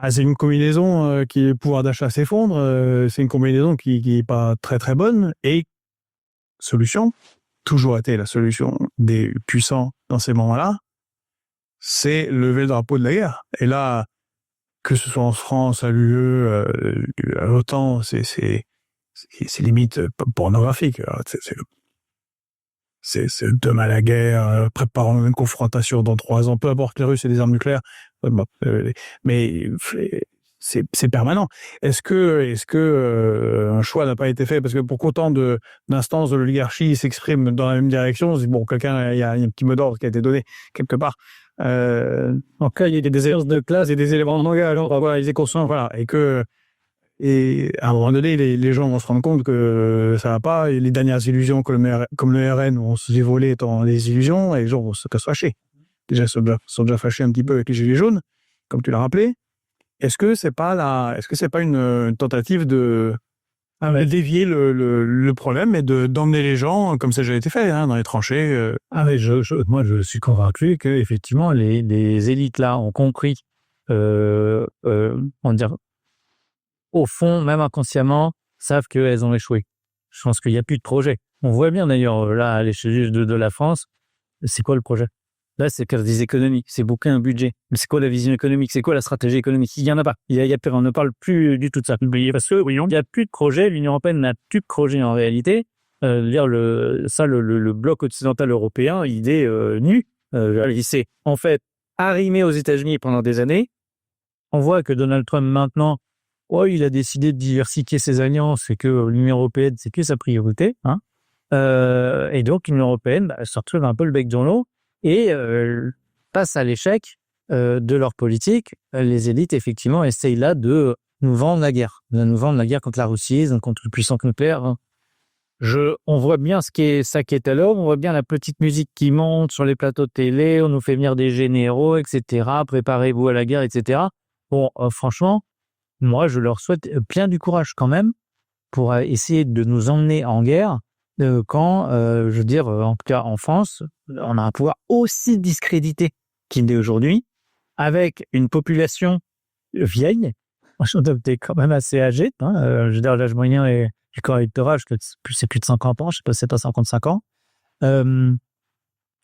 C'est une combinaison qui, le pouvoir d'achat s'effondre. C'est une combinaison qui n'est pas très très bonne. Et solution, toujours été la solution des puissants dans ces moments-là, c'est lever le drapeau de la guerre. Et là, que ce soit en France, à l'UE, à l'OTAN, c'est limite pornographique. C'est demain la guerre, préparons une confrontation dans 3 ans, peu importe les Russes et les armes nucléaires. Mais c'est permanent. Est-ce que un choix n'a pas été fait? Parce que pour qu'autant d'instances de l'oligarchie s'expriment dans la même direction, bon, il y a un petit mot d'ordre qui a été donné quelque part. En cas, il y a des erreurs de classe et des éléments de langage, voilà, ils étaient conscients, voilà, et à un moment donné, les gens vont se rendre compte que ça va pas, et les dernières illusions comme le RN ont se dévolé étant des illusions, et les gens vont se fâcher. Déjà, ils sont déjà fâchés un petit peu avec les gilets jaunes, comme tu l'as rappelé. Est-ce que c'est pas une tentative de dévier le problème et d'emmener les gens, comme ça a déjà été fait, dans les tranchées? Mais moi, je suis convaincu que effectivement les élites là ont compris, on dire, au fond, même inconsciemment, savent qu'elles ont échoué. Je pense qu'il n'y a plus de projet. On voit bien d'ailleurs là à l'échelle de la France, c'est quoi le projet? Là, c'est que des économies, c'est boucler un budget. Mais c'est quoi la vision économique? C'est quoi la stratégie économique? Il y en a pas. On ne parle plus du tout de ça. Parce que il n'y a plus de projet. L'Union européenne n'a plus de projet en réalité. Le bloc occidental européen, il est nu. Il s'est en fait arrimé aux États-Unis pendant des années. On voit que Donald Trump maintenant, il a décidé de diversifier ses alliances et que l'Union européenne, c'est plus sa priorité. Et donc l'Union européenne se retrouve un peu le bec dans l'eau. Et face à l'échec de leur politique, les élites, effectivement, essayent là de nous vendre la guerre. De nous vendre la guerre contre la Russie, contre le puissant nucléaire. On voit bien ce qui est à l'heure, on voit bien la petite musique qui monte sur les plateaux de télé, on nous fait venir des généraux, etc. Préparez-vous à la guerre, etc. Bon, franchement, moi, je leur souhaite plein du courage quand même pour essayer de nous emmener en guerre quand, je veux dire, en tout cas en France, on a un pouvoir aussi discrédité qu'il l'est aujourd'hui, avec une population vieille, t'es quand même assez âgé, je veux dire, l'âge moyen est du corps électoral, c'est plus de 50 ans, je sais pas si c'est pas 55 ans.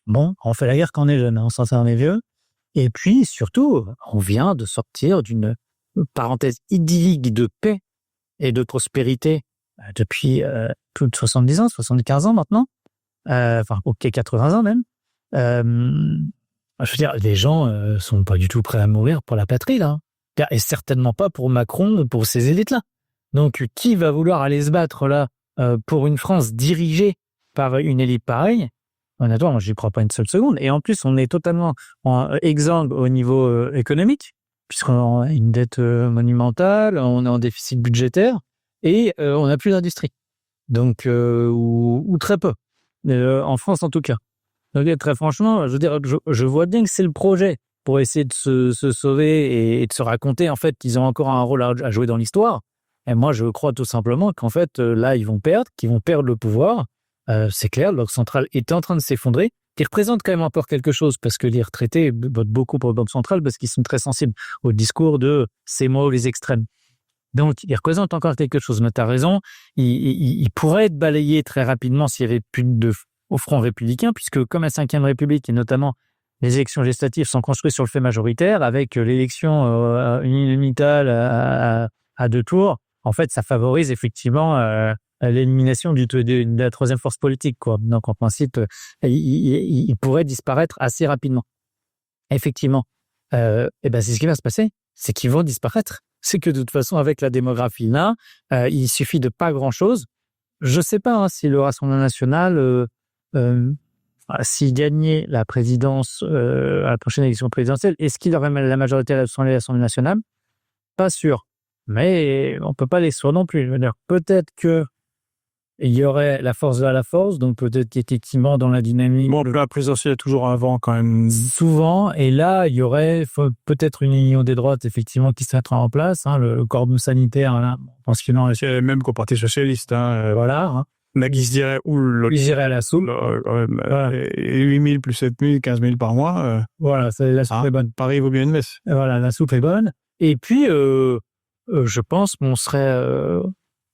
Bon, on fait la guerre quand on est jeune, on s'en sert, on est vieux. Et puis, surtout, on vient de sortir d'une parenthèse idyllique de paix et de prospérité depuis plus de 70 ans, 75 ans maintenant. Enfin, ok, 80 ans même. Je veux dire, les gens sont pas du tout prêts à mourir pour la patrie, là. Et certainement pas pour Macron ou pour ces élites-là. Donc, qui va vouloir aller se battre, là, pour une France dirigée par une élite pareille? Honnêtement, moi, j'y crois pas une seule seconde. Et en plus, on est totalement exsangue au niveau économique, puisqu'on a une dette monumentale, on est en déficit budgétaire, et on n'a plus d'industrie. Donc, ou très peu. En France, en tout cas. Donc, très franchement, je veux dire, je vois bien que c'est le projet pour essayer de se sauver et de se raconter, en fait, qu'ils ont encore un rôle à jouer dans l'histoire. Et moi, je crois tout simplement qu'en fait, là, qu'ils vont perdre le pouvoir. C'est clair, le bloc central est en train de s'effondrer, qui représente quand même encore quelque chose, parce que les retraités votent beaucoup pour le bloc central, parce qu'ils sont très sensibles au discours de « c'est moi ou les extrêmes ». Donc, il représente encore quelque chose. Mais tu as raison, il pourrait être balayé très rapidement s'il y avait plus au front républicain, puisque comme la Ve République, et notamment les élections législatives, sont construites sur le fait majoritaire, avec l'élection uninominale à 2 tours, en fait, ça favorise effectivement l'élimination de la troisième force politique, quoi. Donc, en principe, il pourrait disparaître assez rapidement. Effectivement. C'est ce qui va se passer. C'est qu'ils vont disparaître. C'est que de toute façon, avec la démographie là, il suffit de pas grand-chose. Je sais pas si le Rassemblement national, s'il gagnait la présidence à la prochaine élection présidentielle, est-ce qu'il aurait la majorité à l'Assemblée nationale? Pas sûr. Mais on peut pas l'exclure non plus. Je veux dire, peut-être que il y aurait la force de la force, donc peut-être qu'effectivement dans la dynamique... Bon, la présidentielle est toujours un vent quand même. Souvent, et là, il y aurait peut-être une union des droites, effectivement, qui se mettra en place, hein, le cordon sanitaire, là, je pense que non... Même qu'au Parti Socialiste, voilà. Hein. Nagui se dirait, il irait à la soupe. Voilà. 8 000 plus 7 000, 15 000 par mois. Voilà, la soupe est bonne. Paris vaut bien une messe. Voilà, la soupe est bonne. Et puis, je pense qu'on serait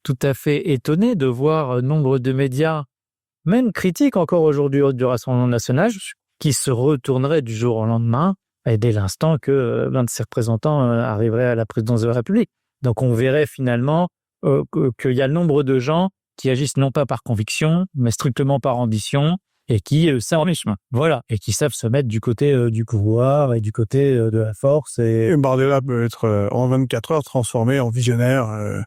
tout à fait étonné de voir nombre de médias, même critiques encore aujourd'hui du Rassemblement national, qui se retourneraient du jour au lendemain, et dès l'instant que l'un de ses représentants arriverait à la présidence de la République. Donc on verrait finalement qu'il y a le nombre de gens qui agissent non pas par conviction, mais strictement par ambition, et qui savent, voilà, et qui savent se mettre du côté du pouvoir et du côté de la force. Et Bardella peut être en 24 heures transformé en visionnaire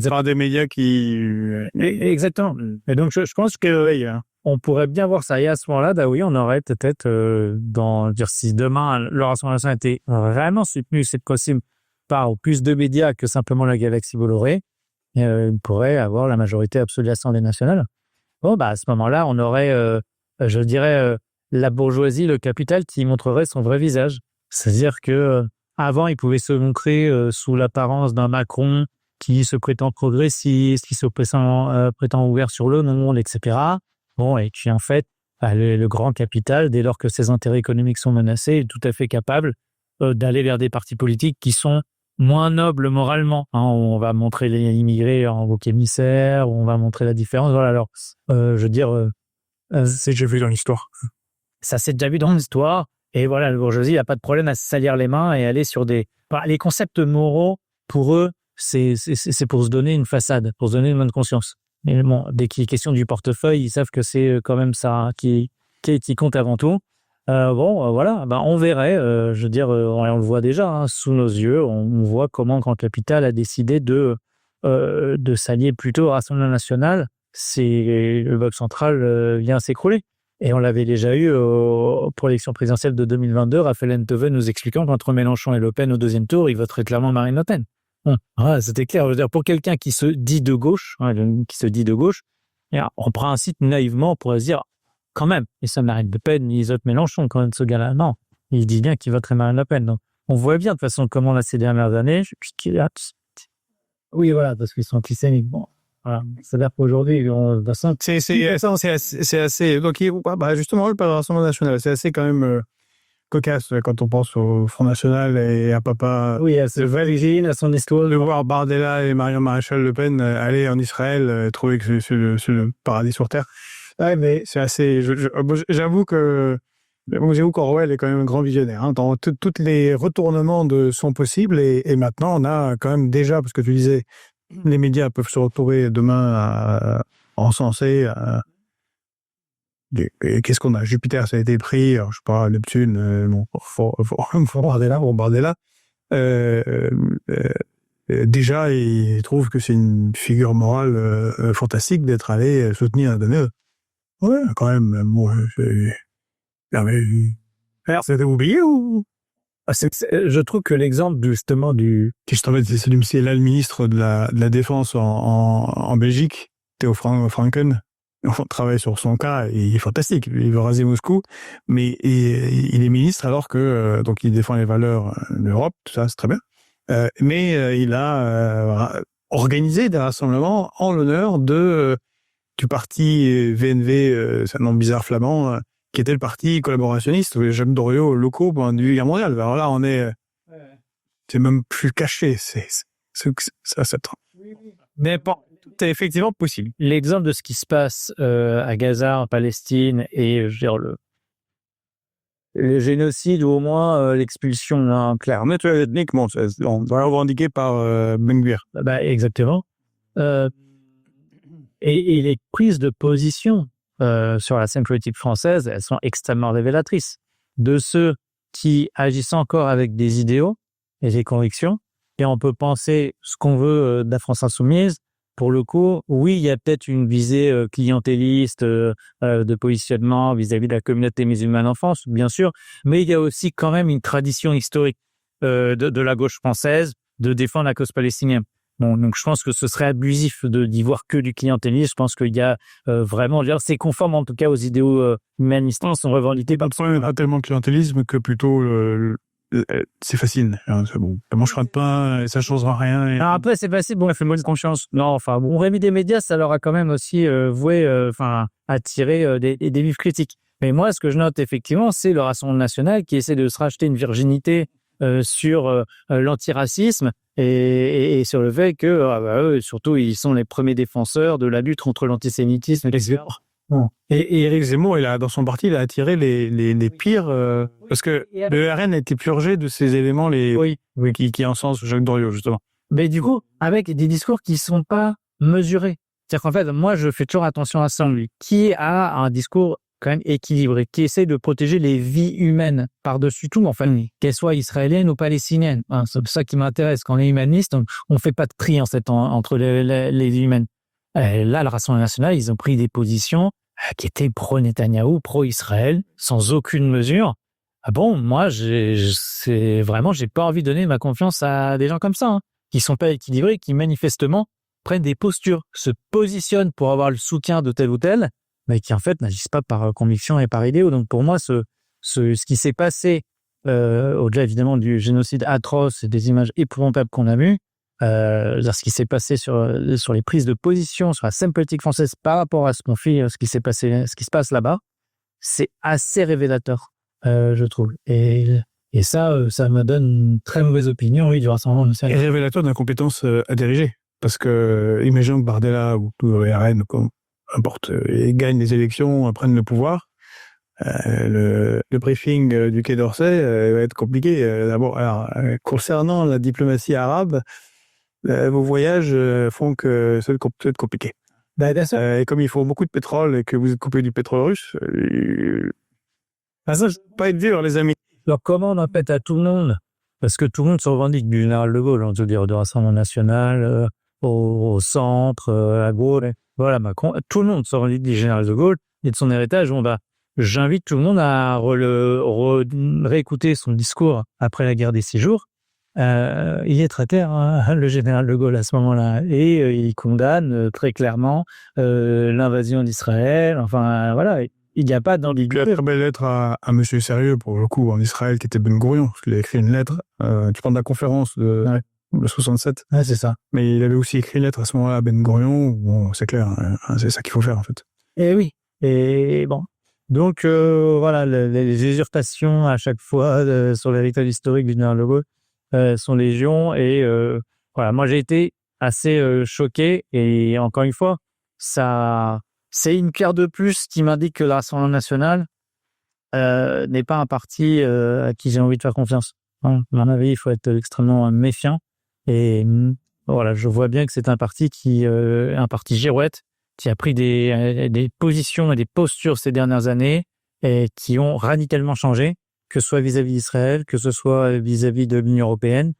par des médias qui... Exactement. Et donc je pense que on pourrait bien voir ça. Et à ce moment-là, oui, on aurait peut-être dire si demain le Rassemblement national était vraiment soutenu cette possible par plus de médias que simplement la galaxie Bolloré, il pourrait avoir la majorité absolue de l'Assemblée nationale. Bon, à ce moment-là, on aurait, je dirais, la bourgeoisie, le capital qui montrerait son vrai visage. C'est-à-dire que avant, il pouvait se montrer sous l'apparence d'un Macron qui se prétend progressiste, qui se prétend ouvert sur le monde, etc. Bon, et qui en fait, le grand capital, dès lors que ses intérêts économiques sont menacés, est tout à fait capable d'aller vers des partis politiques qui sont moins nobles moralement. Hein, on va montrer les immigrés en bouc émissaire, on va montrer la différence. Voilà, alors, je veux dire... c'est déjà vu dans l'histoire. Ça s'est déjà vu dans l'histoire. Et voilà, la bourgeoisie n'a pas de problème à se salir les mains et aller sur des... les concepts moraux, pour eux, c'est pour se donner une façade, pour se donner une bonne conscience. Mais bon, dès qu'il est question du portefeuille, ils savent que c'est quand même ça qui compte avant tout. Voilà, on verrait. Je veux dire, on le voit déjà sous nos yeux. On voit comment Grand Capital a décidé de s'allier plutôt au Rassemblement national. Le bloc central vient s'écrouler. Et on l'avait déjà eu pour l'élection présidentielle de 2022. Raphaël Enthoven nous expliquant qu'entre Mélenchon et Le Pen au deuxième tour, il voterait clairement Marine Le Pen. C'était clair. Je veux dire, pour quelqu'un qui se dit de gauche, en principe, naïvement, on pourrait se dire, quand même, et ça Marine Le Pen, ils votent Mélenchon quand même, ce gars-là. Non, il dit bien qu'il voterait Marine Le Pen. Donc, on voit bien de toute façon comment là ces dernières années. Oui, voilà, parce qu'ils sont antisémites. Bon, voilà. C'est-à-dire qu'aujourd'hui, c'est assez. Donc, justement, le Rassemblement national, c'est assez quand même cocasse quand on pense au Front National et à papa. Oui, à ses origines, à son histoire. De voir Bardella et Marion Maréchal Le Pen aller en Israël, trouver que c'est le paradis sur terre. Ouais, mais c'est assez. J'avoue qu'Orwell est quand même un grand visionnaire. Hein, dans tous les retournements sont possibles et maintenant on a quand même déjà, parce que tu disais, les médias peuvent se retrouver demain à encenser. Et qu'est-ce qu'on a? Jupiter, ça a été pris. Alors, je sais pas, Neptune, bon, faut Bardella. Déjà, il trouve que c'est une figure morale fantastique d'être allé soutenir Danone. Ouais, quand même. Bon, alors, c'était oublié ou? Je trouve que l'exemple justement C'est là le ministre de la Défense en Belgique, Theo Franken. On travaille sur son cas et il est fantastique. Il veut raser Moscou, mais il est ministre alors que donc il défend les valeurs de l'Europe, tout ça, c'est très bien. Mais il a organisé des rassemblements en l'honneur du parti VNV, c'est un nom bizarre flamand, qui était le parti collaborationniste, les Jacques Doriot locaux pendant la Deuxième Guerre mondiale. Alors là, on est, c'est même plus caché, c'est ça. Mais bon, c'est effectivement possible. L'exemple de ce qui se passe à Gaza, en Palestine, et je veux dire le génocide ou au moins l'expulsion claire. Mais ethniquement, on doit revendiquer par Ben Gvir. Exactement. Et les prises de position sur la scène politique française, elles sont extrêmement révélatrices. De ceux qui agissent encore avec des idéaux et des convictions, et on peut penser ce qu'on veut de la France insoumise. Pour le coup, oui, il y a peut-être une visée clientéliste de positionnement vis-à-vis de la communauté musulmane en France, bien sûr, mais il y a aussi quand même une tradition historique de la gauche française de défendre la cause palestinienne. Bon, donc je pense que ce serait abusif d'y voir que du clientélisme. Je pense qu'il y a vraiment, c'est conforme en tout cas aux idéaux humanistes qui sont revendiqués. Pas de problème, pas tellement de clientélisme que plutôt c'est facile. C'est bon. Ça mangera de pain, ça changera rien. Alors après, c'est facile. Bon, fait mauvaise conscience. Non, enfin, bon, Rémi des médias, ça leur a quand même aussi attiré des vives critiques. Mais moi, ce que je note effectivement, c'est le Rassemblement national qui essaie de se racheter une virginité sur l'antiracisme et sur le fait que, eux, surtout, ils sont les premiers défenseurs de la lutte contre l'antisémitisme, etc. Et Éric Zemmour, dans son parti, il a attiré les pires, parce que le RN a été purgé de ces éléments qui encensent Jacques Doriot, justement. Mais du coup, avec des discours qui sont pas mesurés. C'est-à-dire qu'en fait, moi, je fais toujours attention à ça, lui, qui a un discours quand même équilibré, qui essaie de protéger les vies humaines par-dessus tout, en fait, qu'elles soient israéliennes ou palestiniennes. C'est ça qui m'intéresse. Quand on est humaniste, on fait pas de tri entre les vies humaines. Là, le Rassemblement national, ils ont pris des positions qui étaient pro-Netanyahou, pro-Israël, sans aucune mesure. Bon, moi, j'ai pas envie de donner ma confiance à des gens comme ça, qui sont pas équilibrés, qui manifestement prennent des postures, se positionnent pour avoir le soutien de tel ou tel, mais qui en fait n'agissent pas par conviction et par idéaux. Donc pour moi, ce qui s'est passé, au-delà évidemment du génocide atroce et des images épouvantables qu'on a vues, ce qui s'est passé sur les prises de position sur la scène politique française par rapport à ce qu'on fait, ce qui se passe là-bas, c'est assez révélateur, je trouve. Et ça me donne une très mauvaise opinion, oui, du Rassemblement national. Et révélateur d'incompétence à diriger. Parce que, imaginons que Bardella ou le RN, importe, gagnent les élections, prennent le pouvoir. Le briefing du Quai d'Orsay va être compliqué. D'abord, concernant la diplomatie arabe, vos voyages font que ça peut être compliqué. Et comme il faut beaucoup de pétrole et que vous êtes coupé du pétrole russe, ça va pas être dur, les amis. Alors, comment on en fait à tout le monde? Parce que tout le monde se revendique du général de Gaulle, on veut dire, du Rassemblement national, au centre, à gauche. Voilà, Macron. Tout le monde se revendique du général de Gaulle et de son héritage. J'invite tout le monde à réécouter son discours après la guerre des 6 jours. Il est très clair, le général de Gaulle à ce moment-là, et il condamne très clairement l'invasion d'Israël. Enfin, voilà, il n'y a pas d'ambiguïté. Il y a une très belle lettre à monsieur sérieux, pour le coup, en Israël, qui était Ben Gurion, parce qu'il a écrit une lettre qui parle de la conférence de 67. Ouais, c'est ça. Mais il avait aussi écrit une lettre à ce moment-là à Ben Gurion. Bon, c'est clair, c'est ça qu'il faut faire, en fait. Et oui. Et bon. Donc voilà, les usurpations à chaque fois sur l'héritage historique du général de Gaulle sont légion. Et voilà, moi j'ai été assez choqué. Et encore une fois, ça, c'est une pierre de plus qui m'indique que le Rassemblement national n'est pas un parti à qui j'ai envie de faire confiance. Hein, à mon avis, il faut être extrêmement méfiant. Et voilà, je vois bien que c'est un parti un parti girouette, qui a pris des positions et des postures ces dernières années et qui ont radicalement changé, que ce soit vis-à-vis d'Israël, que ce soit vis-à-vis de l'Union européenne.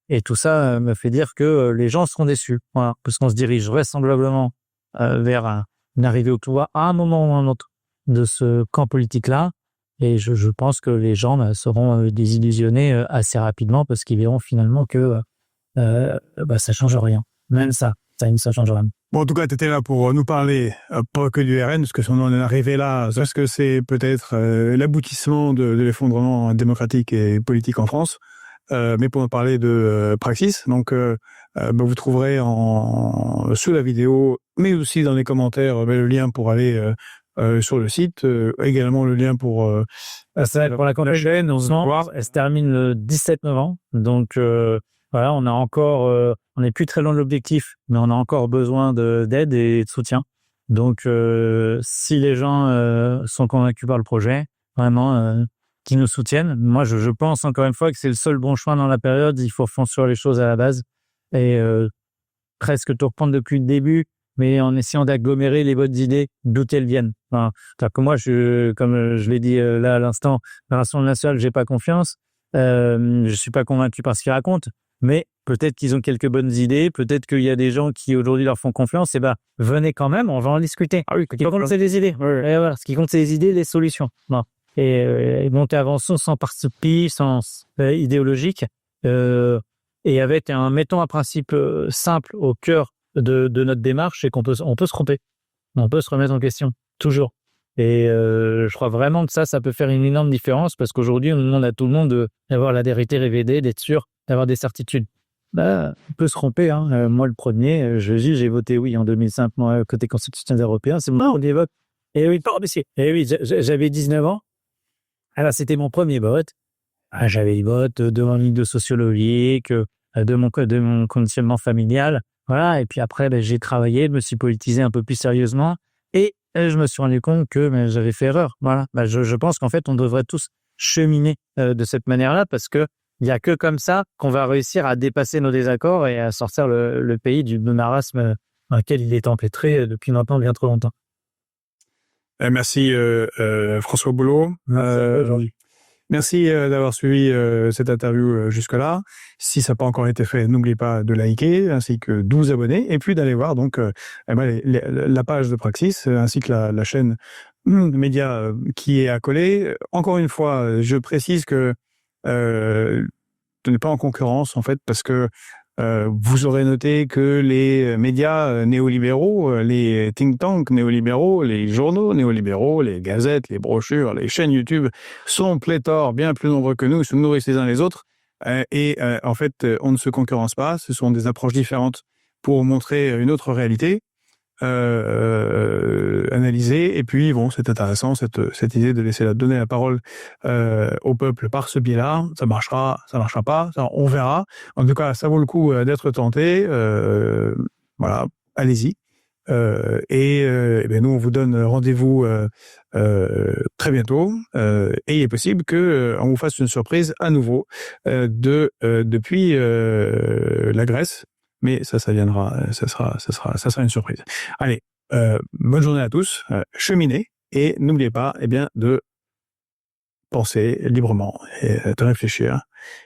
Et tout ça me fait dire que les gens seront déçus, voilà, parce qu'on se dirige vraisemblablement vers une arrivée au pouvoir à un moment ou à un autre de ce camp politique-là. Et je pense que les gens seront désillusionnés assez rapidement parce qu'ils verront finalement que ça change rien. Même ça change rien. Bon, en tout cas, tu étais là pour nous parler, pas que du RN, parce que si on en est arrivé là, est-ce que c'est peut-être l'aboutissement de l'effondrement démocratique et politique en France, mais pour nous parler de Praxis. Donc, vous trouverez sous la vidéo, mais aussi dans les commentaires, le lien pour aller sur le site, également le lien pour la chaîne. Elle se termine le 17 novembre, donc voilà, on a encore, on n'est plus très loin de l'objectif, mais on a encore besoin d'aide et de soutien. Donc, si les gens sont convaincus par le projet, vraiment, qu'ils nous soutiennent. Moi, je pense encore une fois que c'est le seul bon choix dans la période. Il faut foncer les choses à la base et presque tout reprendre depuis le début, mais en essayant d'agglomérer les bonnes idées d'où elles viennent. Enfin, que moi, comme je l'ai dit là à l'instant, la Rassemblement national, j'ai pas confiance. Je suis pas convaincu par ce qu'ils racontent. Mais peut-être qu'ils ont quelques bonnes idées, peut-être qu'il y a des gens qui aujourd'hui leur font confiance, et venez quand même, on va en discuter. Ah oui, ce qui compte, c'est les idées. Ouais. Et voilà, ce qui compte, c'est les idées, les solutions. Non. Et monter avançons sans parti, sans idéologique, et avec mettons un principe simple au cœur de notre démarche, c'est qu'on peut se tromper. On peut se remettre en question, toujours. Et je crois vraiment que ça peut faire une énorme différence, parce qu'aujourd'hui, on demande à tout le monde d'avoir la vérité révélée, d'être sûr, d'avoir des certitudes. On peut se tromper. Hein. Moi, le premier, j'ai voté oui en 2005, moi, côté constitutionnel européen. C'est mon premier vote. Et oui, j'avais 19 ans. Alors, c'était mon premier vote. J'avais le vote de mon livre de sociologie, de mon conditionnement familial. Voilà. Et puis après, j'ai travaillé, je me suis politisé un peu plus sérieusement. Et je me suis rendu compte que j'avais fait erreur. Voilà. Je pense qu'en fait, on devrait tous cheminer de cette manière-là, parce que il n'y a que comme ça qu'on va réussir à dépasser nos désaccords et à sortir le pays du marasme dans lequel il est empêtré depuis maintenant bien trop longtemps. Merci François Boulot. Merci d'avoir suivi cette interview jusque-là. Si ça n'a pas encore été fait, n'oubliez pas de liker, ainsi que de vous abonner, et puis d'aller voir donc la page de Praxis, ainsi que la chaîne média qui est accolée. Encore une fois, je précise que tu n'es pas en concurrence, en fait, parce que vous aurez noté que les médias néolibéraux, les think tanks néolibéraux, les journaux néolibéraux, les gazettes, les brochures, les chaînes YouTube sont pléthores, bien plus nombreux que nous, ils se nourrissent les uns les autres. En fait, on ne se concurrence pas, ce sont des approches différentes pour montrer une autre réalité. Analyser, et puis bon, c'est intéressant cette idée de donner la parole au peuple par ce biais-là. Ça marchera pas, ça, on verra. En tout cas, ça vaut le coup d'être tenté. Voilà, allez-y. Nous, on vous donne rendez-vous très bientôt. Et il est possible que on vous fasse une surprise à nouveau depuis la Grèce. Mais ça viendra, ça sera une surprise. Allez, bonne journée à tous, cheminez, et n'oubliez pas, de penser librement, et de réfléchir,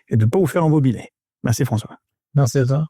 et de ne pas vous faire embobiner. Merci François. Merci à toi.